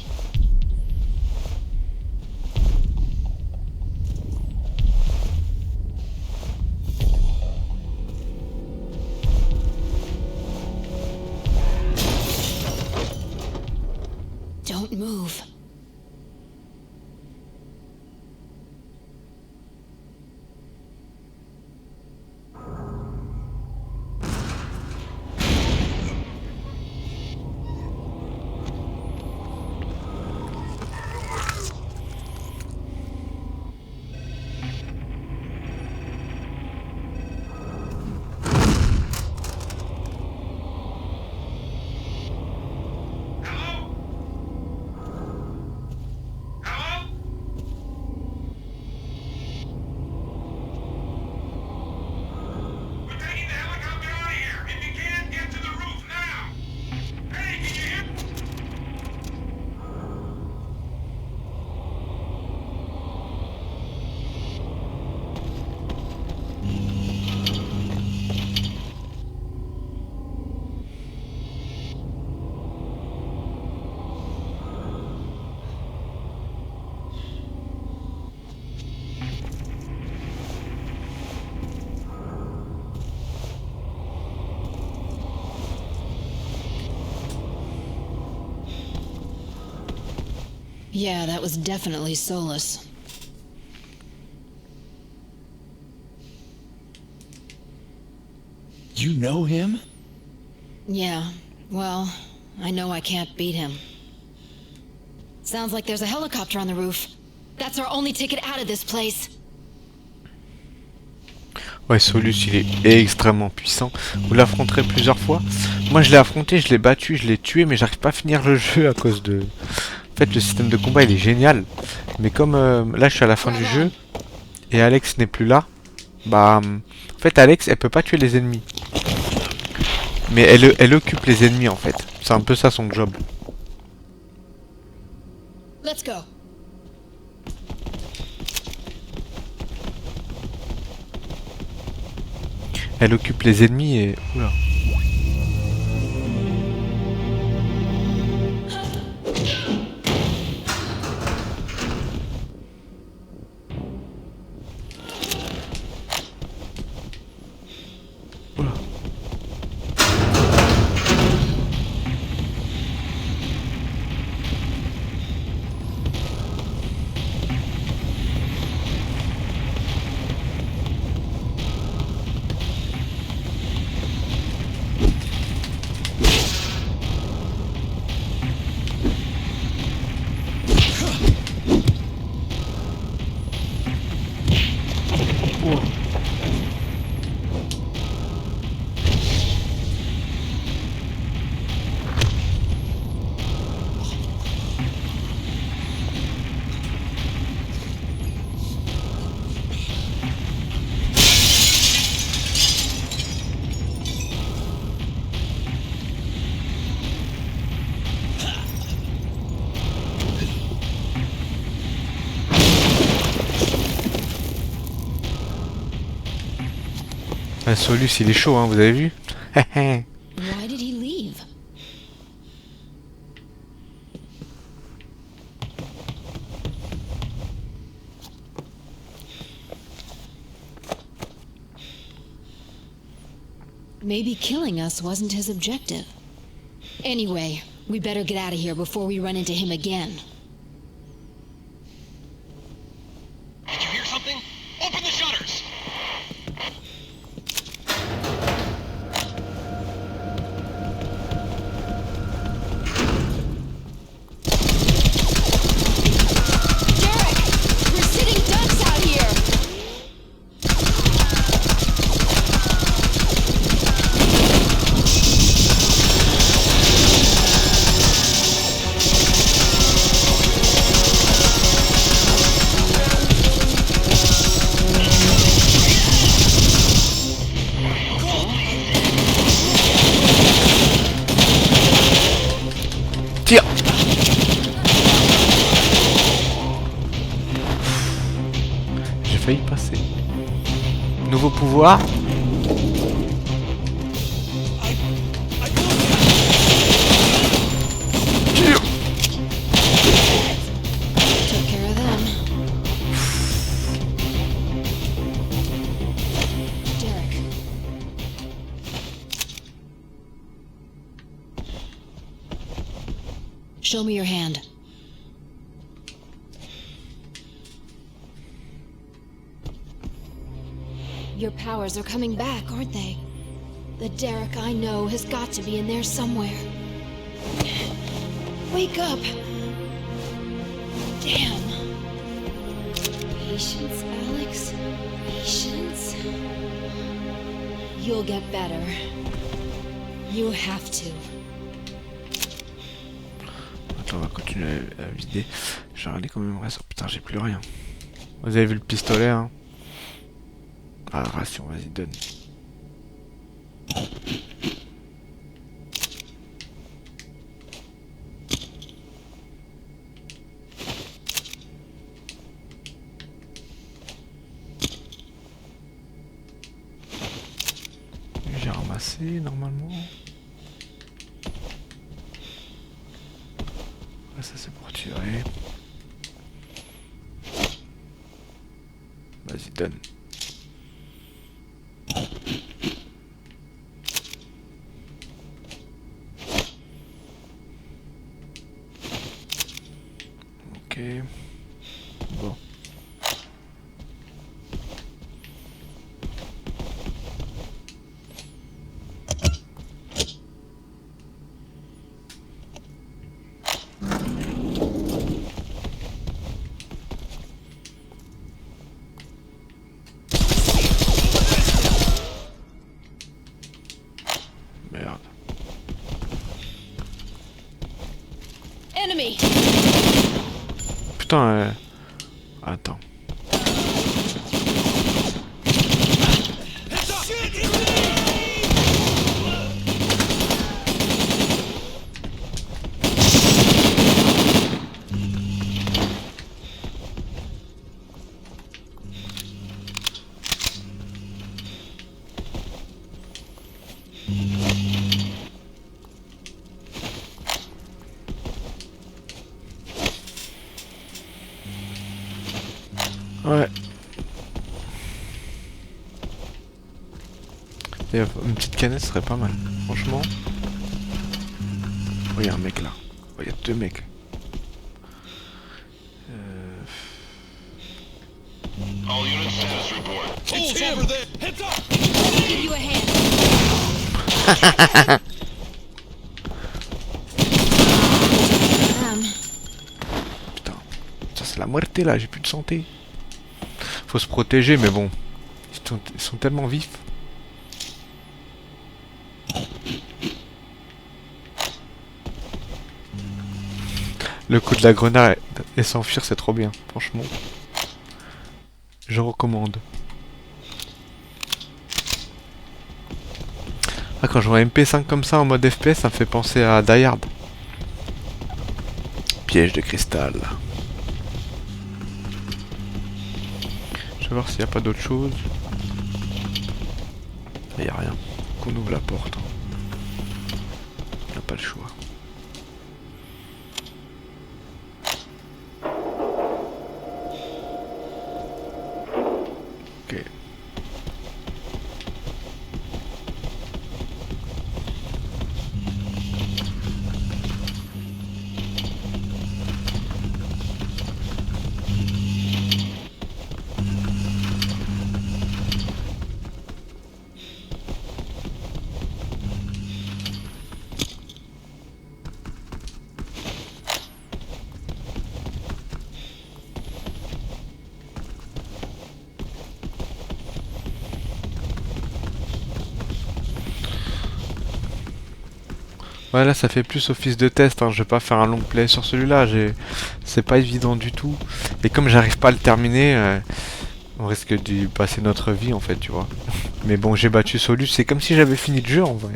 Don't move. Yeah, that was definitely Solus. You know him? Yeah, well, I know I can't beat him. Sounds like there's a helicopter on the roof. That's our only ticket out of this place. Ouais, Solus, il est extrêmement puissant. Vous l'affronterez plusieurs fois. Moi, je l'ai affronté, je l'ai battu, je l'ai tué, mais j'arrive pas à finir le jeu à cause de... En fait, le système de combat, il est génial. Mais comme là, je suis à la fin du jeu, et Alex n'est plus là, bah... En fait, Alex, elle peut pas tuer les ennemis. Mais elle occupe les ennemis, en fait. C'est un peu ça, son job. Let's go. Elle occupe les ennemis et... Oula. Oula. Solus, il est chaud, hein, vous avez vu? Why did he leave? Maybe killing us wasn't his objective. Anyway, we better get out of here before we run into him again. Did you hear something? Open the shutters! Derek! We're sitting ducks out here! Tire! J'ai failli passer. Nouveau pouvoir. Tire! Took care of them. Derek. Show me your hand. Your powers are coming back, aren't they? The Derek I know has got to be in there somewhere. Wake up! Damn. Patience, Alex. Patience. You'll get better. You have to. Attends, on va continuer à vider. Je vais regarder combien il me reste. Oh, putain, j'ai plus rien. Vous avez vu le pistolet, hein? Ah, ration, vas-y, donne. J'ai ramassé, normalement. Ah, ça, c'est pour tirer. Vas-y, donne. Ok. Bon. Merde. Enemy! Putain, attends. Ouais. Et une petite canette serait pas mal, franchement. Oh, il y a un mec là. Oh, il y a deux mecs. All units status report. It's over there. Heads up. Give you a hand. Putain, ça c'est la muerte là, j'ai plus de santé. Faut se protéger, mais bon, ils sont tellement vifs. Le coup de la grenade et s'enfuir, c'est trop bien, franchement. Je recommande. Ah, quand je vois un MP5 comme ça en mode FPS, ça me fait penser à Die Hard. Piège de cristal. Je vais voir s'il n'y a pas d'autre chose. Il n'y a rien. Qu'on ouvre la porte. On n'a pas le choix. Ok. Ouais, là ça fait plus office de test, hein. Je vais pas faire un long play sur celui-là, c'est pas évident du tout. Et comme j'arrive pas à le terminer, on risque d'y passer notre vie en fait, tu vois. Mais bon, j'ai battu Solus, c'est comme si j'avais fini le jeu en vrai.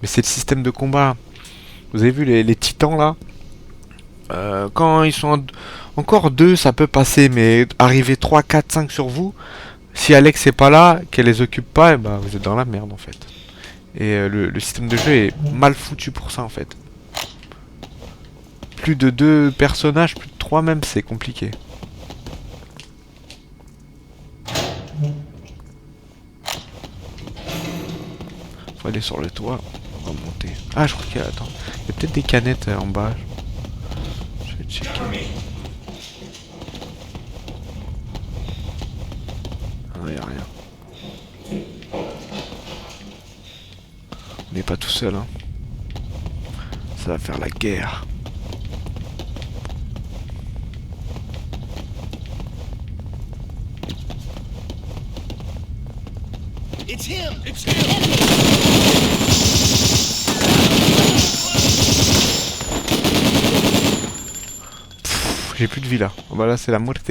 Mais c'est le système de combat. Vous avez vu les titans là, quand ils sont encore deux, ça peut passer, mais arriver 3, 4, 5 sur vous, si Alex est pas là, qu'elle les occupe pas, et bah vous êtes dans la merde en fait. Et le système de jeu est mal foutu pour ça en fait. Plus de 2 personnages, plus de 3 même, c'est compliqué. Faut aller sur le toit, on va monter. Ah, je crois qu'il y a... Attends, il y a peut-être des canettes en bas. Je vais checker. Ah non, il n'y a rien. On n'est pas tout seul, hein. Ça va faire la guerre. It's him. It's him. J'ai plus de vie là. Oh, bah là c'est la muerte.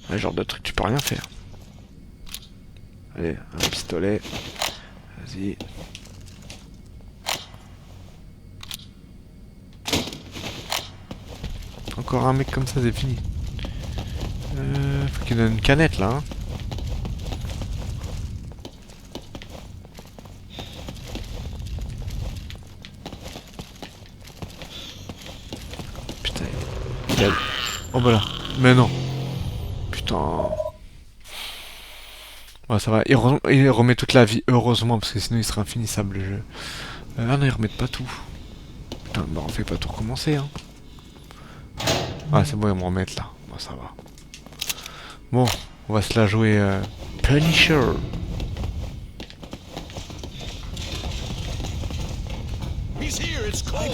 Un genre de truc tu peux rien faire. Allez, un pistolet. Vas-y. Encore un mec comme ça, c'est fini. Faut qu'il donne une canette là. Hein. Putain. Oh bah là. Mais non. Putain. Ouais, ça va. Il remet toute la vie, heureusement, parce que sinon il serait infinissable le jeu. Ah non, ils remettent pas tout. Putain, bah on fait pas tout recommencer, hein. Ah, c'est bon, ils vont me remettre là. Bon, ça va. Bon, on va se la jouer Punisher. He's here, it's cold.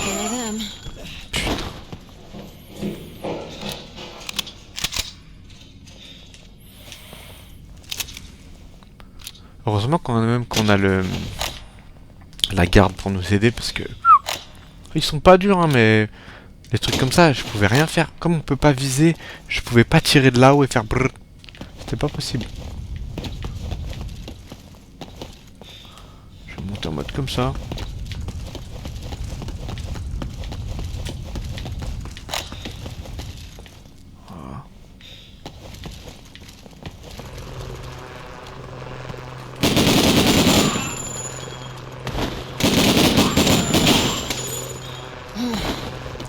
Hear them. Heureusement qu'on a la garde pour nous aider parce que ils sont pas durs, hein, mais les trucs comme ça, je pouvais rien faire. Comme on peut pas viser, je pouvais pas tirer de là-haut et faire brrr. C'était pas possible. Je vais monter en mode comme ça. Voilà.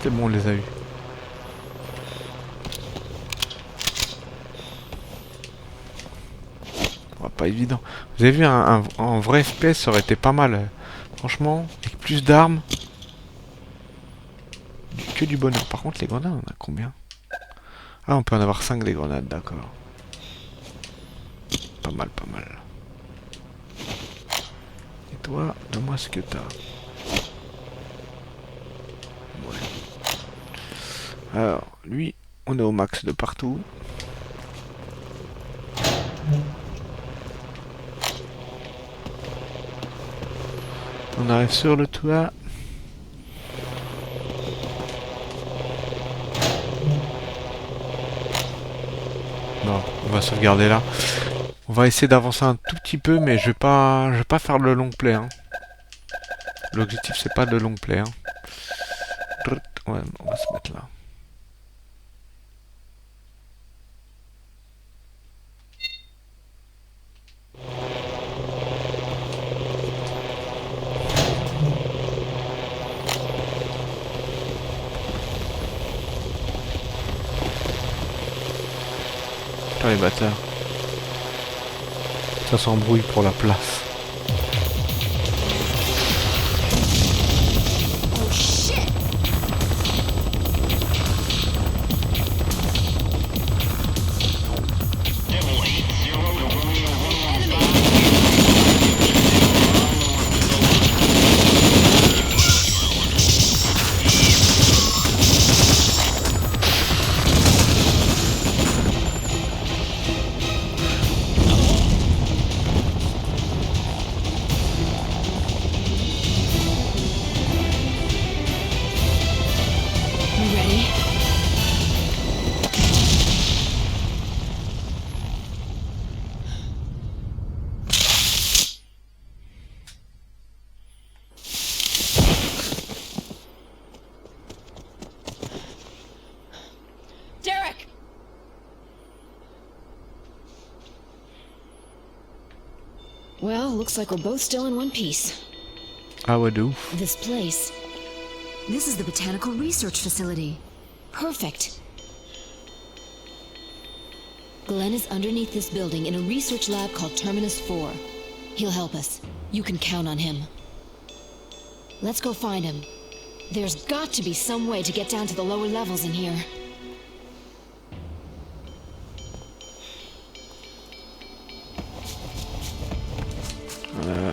C'est bon, on les a eu. Oh, pas évident. Vous avez vu, un vrai FPS, ça aurait été pas mal. Franchement, avec plus d'armes. Que du bonheur. Par contre, les grenades, on a combien? Ah, on peut en avoir 5 des grenades, d'accord. Pas mal, pas mal. Et toi, donne-moi ce que t'as. Alors, lui, on est au max de partout. On arrive sur le toit. Bon, on va sauvegarder là. On va essayer d'avancer un tout petit peu, mais je vais pas faire le long play. Hein. L'objectif, c'est pas de long play. Hein. Ouais, on va se mettre là. Putain, les bâtards. Ça s'embrouille pour la place. Well, looks like we're both still in one piece. Ah ouais, de ouf. This place. This is the Botanical Research Facility. Perfect. Glenn is underneath this building in a research lab called Terminus 4. He'll help us. You can count on him. Let's go find him. There's got to be some way to get down to the lower levels in here.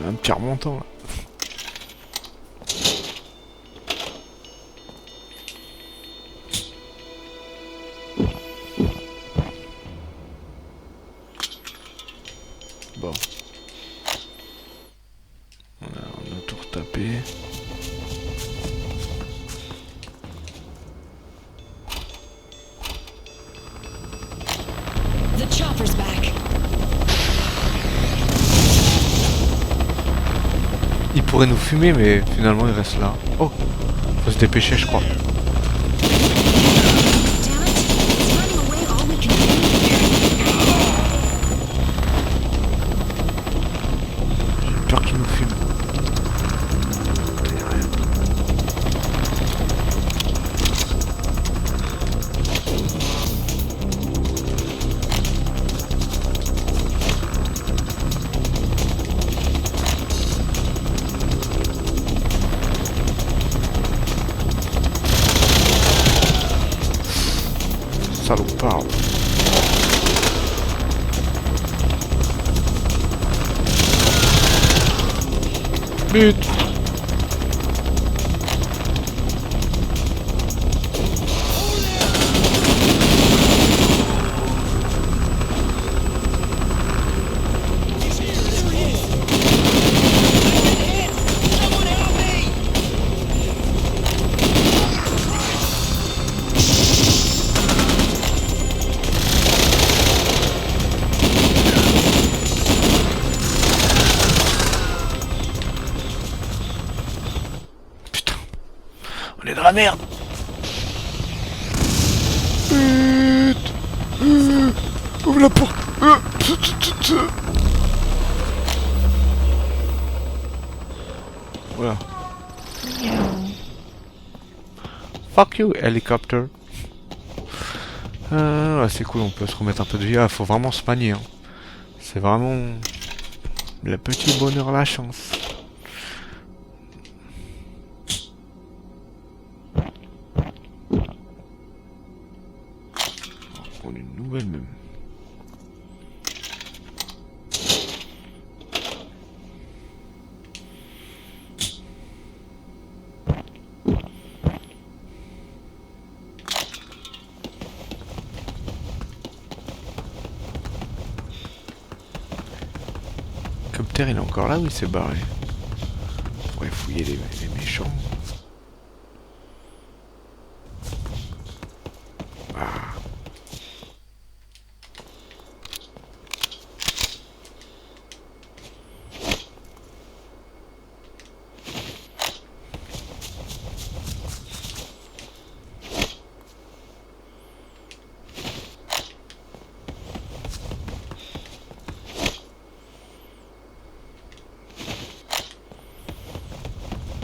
Un petit remontant là. Bon. On a tout retapé. The chopper's back. Il pourrait nous fumer, mais finalement il reste là. Oh, faut se dépêcher, je crois. J'ai peur qu'il nous fume. But. On est dans la merde. Ouvre la porte. Voilà. Fuck you, helicopter. Ouais, c'est cool, on peut se remettre un peu de vie. Ah, faut vraiment se manier. Hein. C'est vraiment le petit bonheur, la chance. On a une nouvelle même. Il est encore là ou il s'est barré? On pourrait fouiller les méchants. Ah.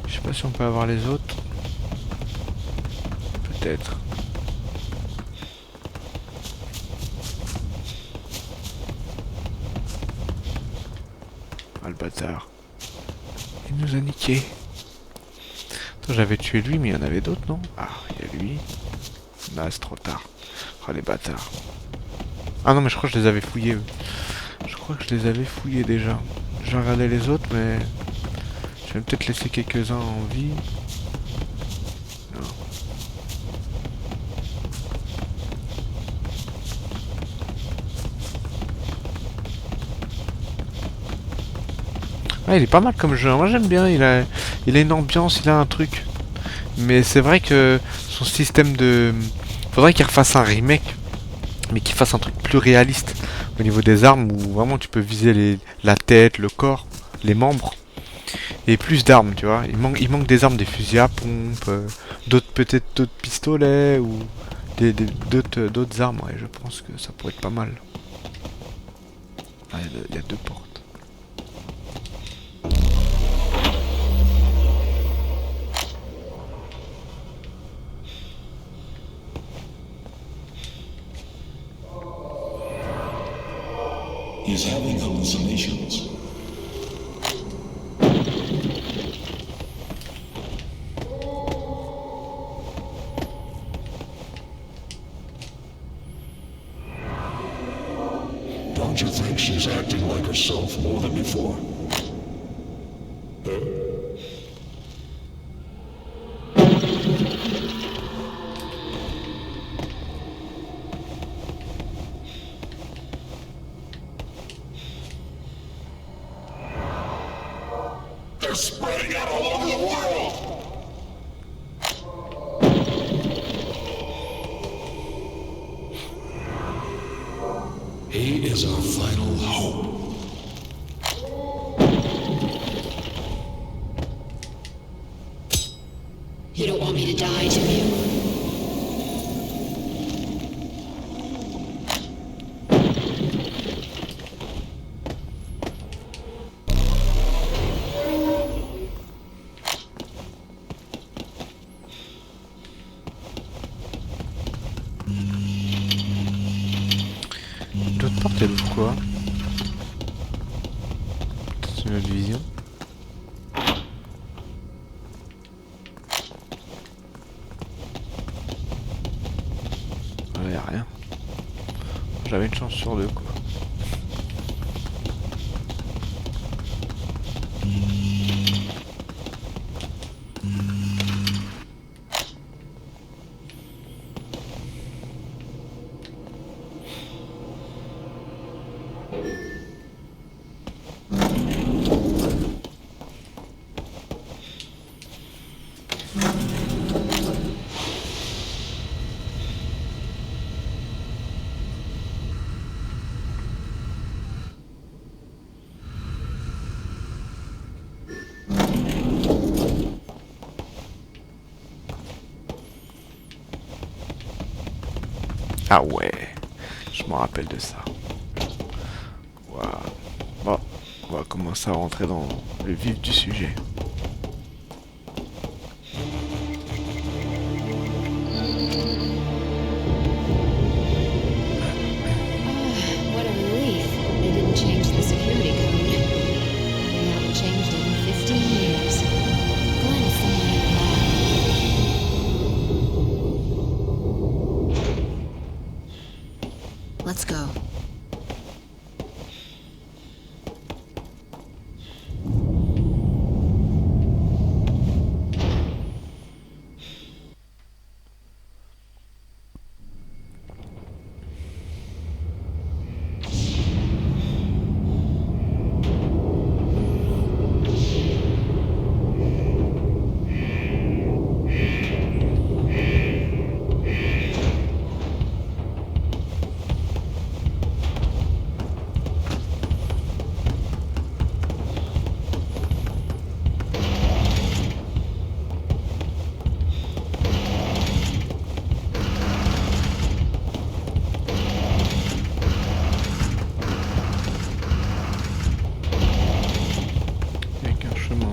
Je sais pas si on peut avoir les autres. Peut-être. Ah le bâtard. Il nous a niqué. Attends, j'avais tué lui mais il y en avait d'autres non? Ah, il y a lui. Là c'est trop tard. Oh les bâtards. Ah non mais je crois que je les avais fouillés. Je crois que je les avais fouillés déjà. J'ai regardé les autres mais... Je vais peut-être laisser quelques-uns en vie. Non. Ouais, il est pas mal comme jeu. Moi j'aime bien. Il a une ambiance, il a un truc. Mais c'est vrai que son système de... Faudrait qu'il refasse un remake. Mais qu'il fasse un truc plus réaliste. Au niveau des armes où vraiment tu peux viser la tête, le corps, les membres. Et plus d'armes, tu vois. Il manque des armes, des fusils à pompe, peut-être d'autres pistolets ou d'autres armes. Ouais, je pense que ça pourrait être pas mal. Ah, il y a deux portes. He's having hallucinations. Don't you think she's acting like herself more than before? They're spreading out all over the world! He is our final hope. You don't want me to die, do you? L'autre porte elle ouvre quoi? C'est une autre vision. Ouais, y'a rien. J'avais une chance sur deux quoi. Ah ouais, je me rappelle de ça. Waouh. Bon, on va commencer à rentrer dans le vif du sujet. What a relief. They didn't change the security code. They haven't changed it in 15 years. Glenn is somewhere in the lab. Let's go. Avec un chemin.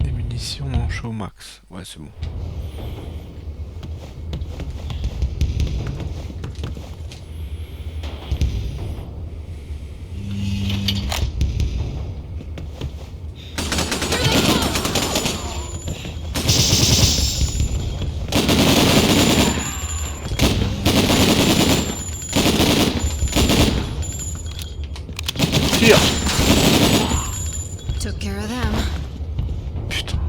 Des munitions manche au max. Ouais, c'est bon. Tire. Took care of them. Putain.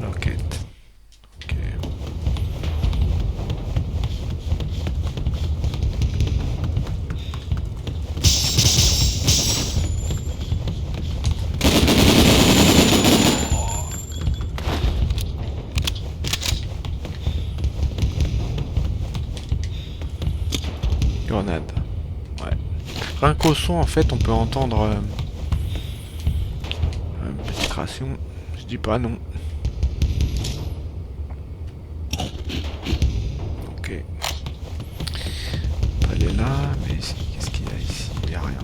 Loquette. Ok. Grenade. Ouais. Rien qu'au son, en fait, on peut entendre une petite ration. Je dis pas non. Ok. On peut aller là, mais qu'est-ce qu'il y a ici? Il n'y a rien.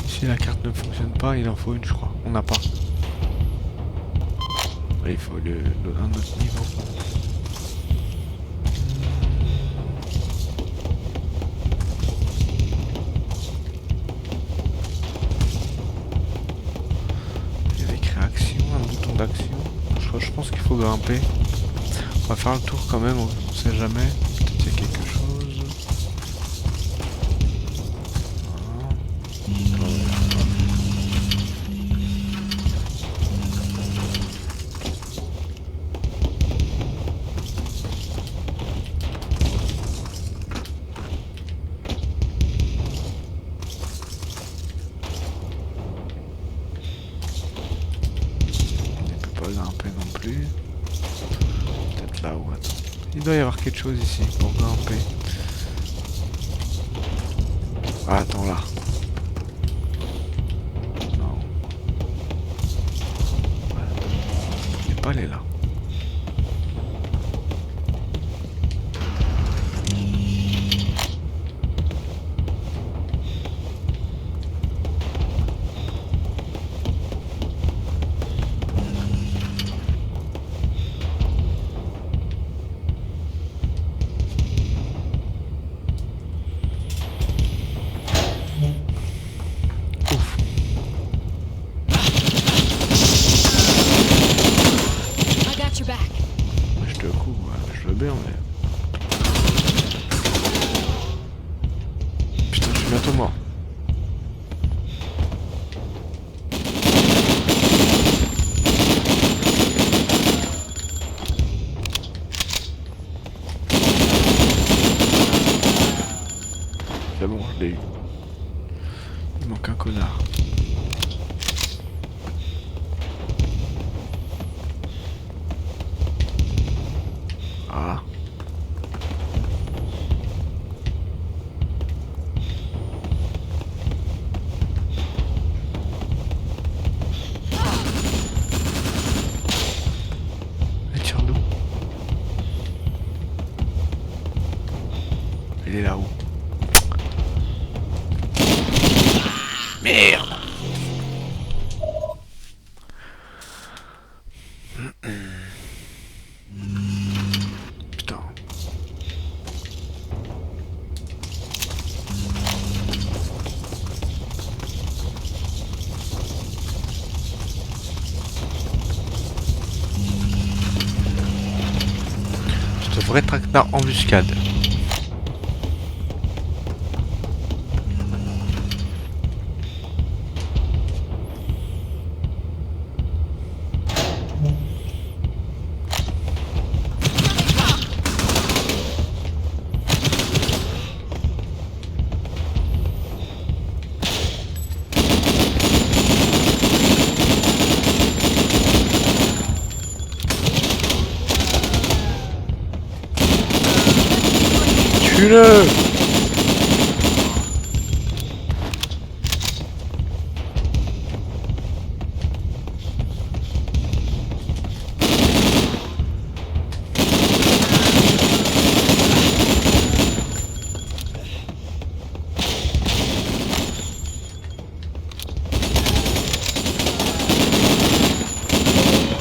Si la carte ne fonctionne pas, il en faut une, je crois. On n'a pas. Il faut un autre niveau. Il y avait création, un bouton d'action. Je pense qu'il faut grimper. On va faire le tour quand même, on sait jamais. Peut-être qu'il y a quelque chose. Grimper non plus. Peut-être là ou attends. Il doit y avoir quelque chose ici pour grimper. Ah, attends là. Non. Voilà. Il n'est pas allé là. Il manque un connard. Ah. Elle tire d'où? Elle est là-haut. Merde. Putain. C'est un vrai traquenard embuscade. Tue-le!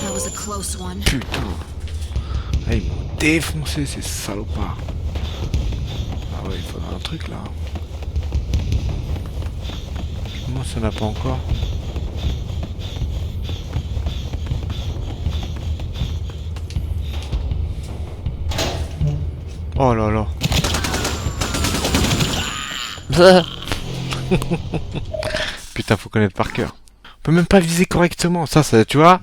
That was a close one. Putain. Ah, ils m'ont défoncé ces salopards. Ah ouais, il faudra un truc là. Moi ça n'a pas encore. Oh là là. Putain, faut connaître par cœur. On peut même pas viser correctement. Ça, tu vois.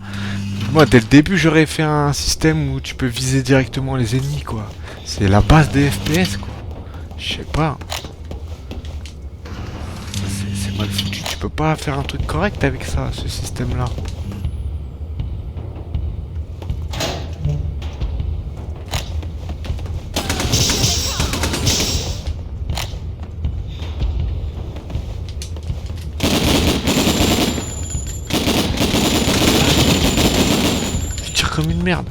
Moi, dès le début, j'aurais fait un système où tu peux viser directement les ennemis, quoi. C'est la base des FPS, quoi. Je sais pas. C'est mal foutu. Tu peux pas faire un truc correct avec ça, ce système-là. Tu tires comme une merde.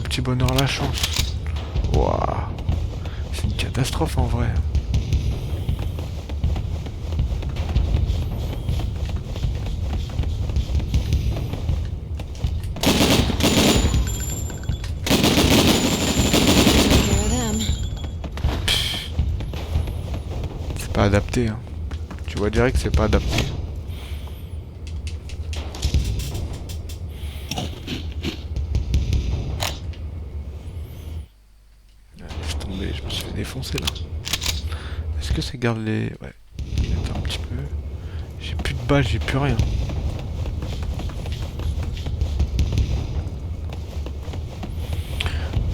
Petit bonheur la chance. Waouh. C'est une catastrophe en vrai. C'est pas adapté, hein. Tu vois direct que c'est pas adapté. Je me suis fait défoncer là. Est-ce que ça garde les... Ouais. Attends un petit peu. J'ai plus de balles, j'ai plus rien.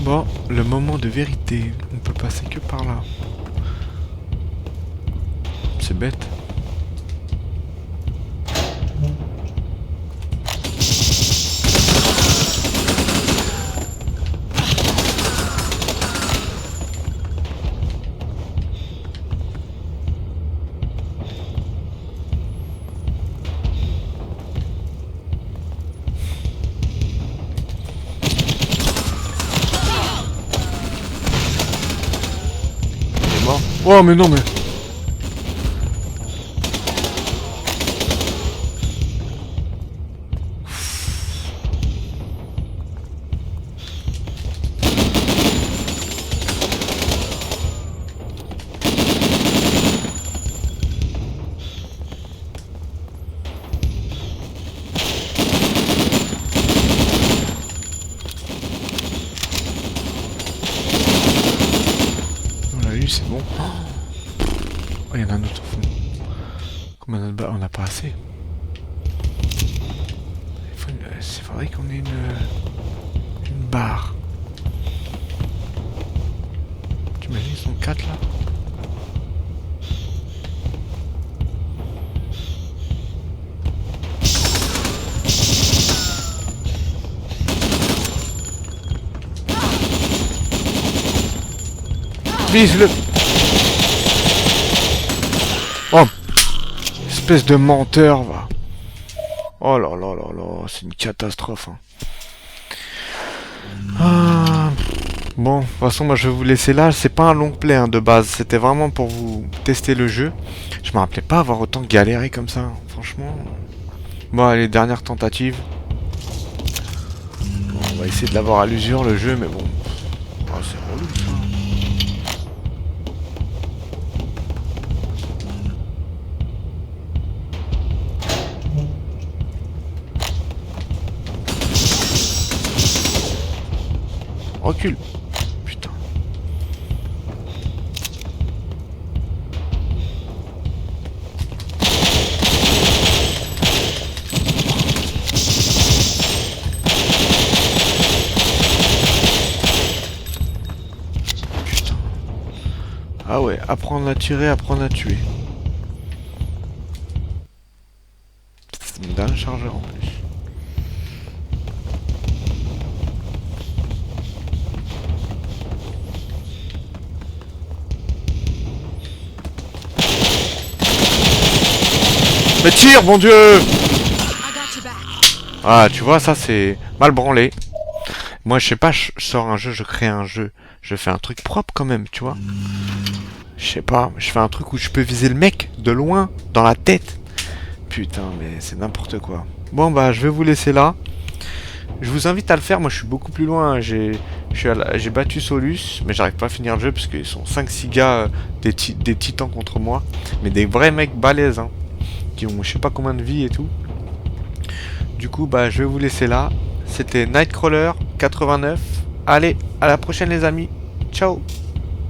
Bon, le moment de vérité. On peut passer que par là. C'est bête. Oh mais non mais... On l'a eu, c'est bon. Oh, il y en a un autre au fond. Combien de balles? On n'a pas assez. Il faudrait qu'on ait une barre. T'imagines, ils sont 4 là. Vise-le. Oh, espèce de menteur, va. Oh là là là là, c'est une catastrophe. Hein. Ah. Bon, de toute façon, moi je vais vous laisser là. C'est pas un long play hein, de base. C'était vraiment pour vous tester le jeu. Je me rappelais pas avoir autant galéré comme ça. Hein. Franchement. Bon, allez, dernière tentative. Bon, on va essayer de l'avoir à l'usure le jeu, mais bon. Oh, c'est relou ça. Recule. Putain. Putain. Ah ouais, apprendre à tirer, apprendre à tuer. C'est mon dernier chargeur en plus. Mais tire, bon Dieu! Ah, tu vois, ça c'est mal branlé. Moi, je sais pas, je sors un jeu, je crée un jeu. Je fais un truc propre quand même, tu vois. Je sais pas, je fais un truc où je peux viser le mec de loin, dans la tête. Putain, mais c'est n'importe quoi. Bon, bah, je vais vous laisser là. Je vous invite à le faire, moi je suis beaucoup plus loin. J'ai battu Solus, mais j'arrive pas à finir le jeu parce qu'ils sont 5-6 gars, des titans contre moi. Mais des vrais mecs balèzes, hein. Qui ont je sais pas combien de vie et tout. Du coup bah je vais vous laisser là. C'était Nightcrawler 89. Allez, à la prochaine les amis. Ciao.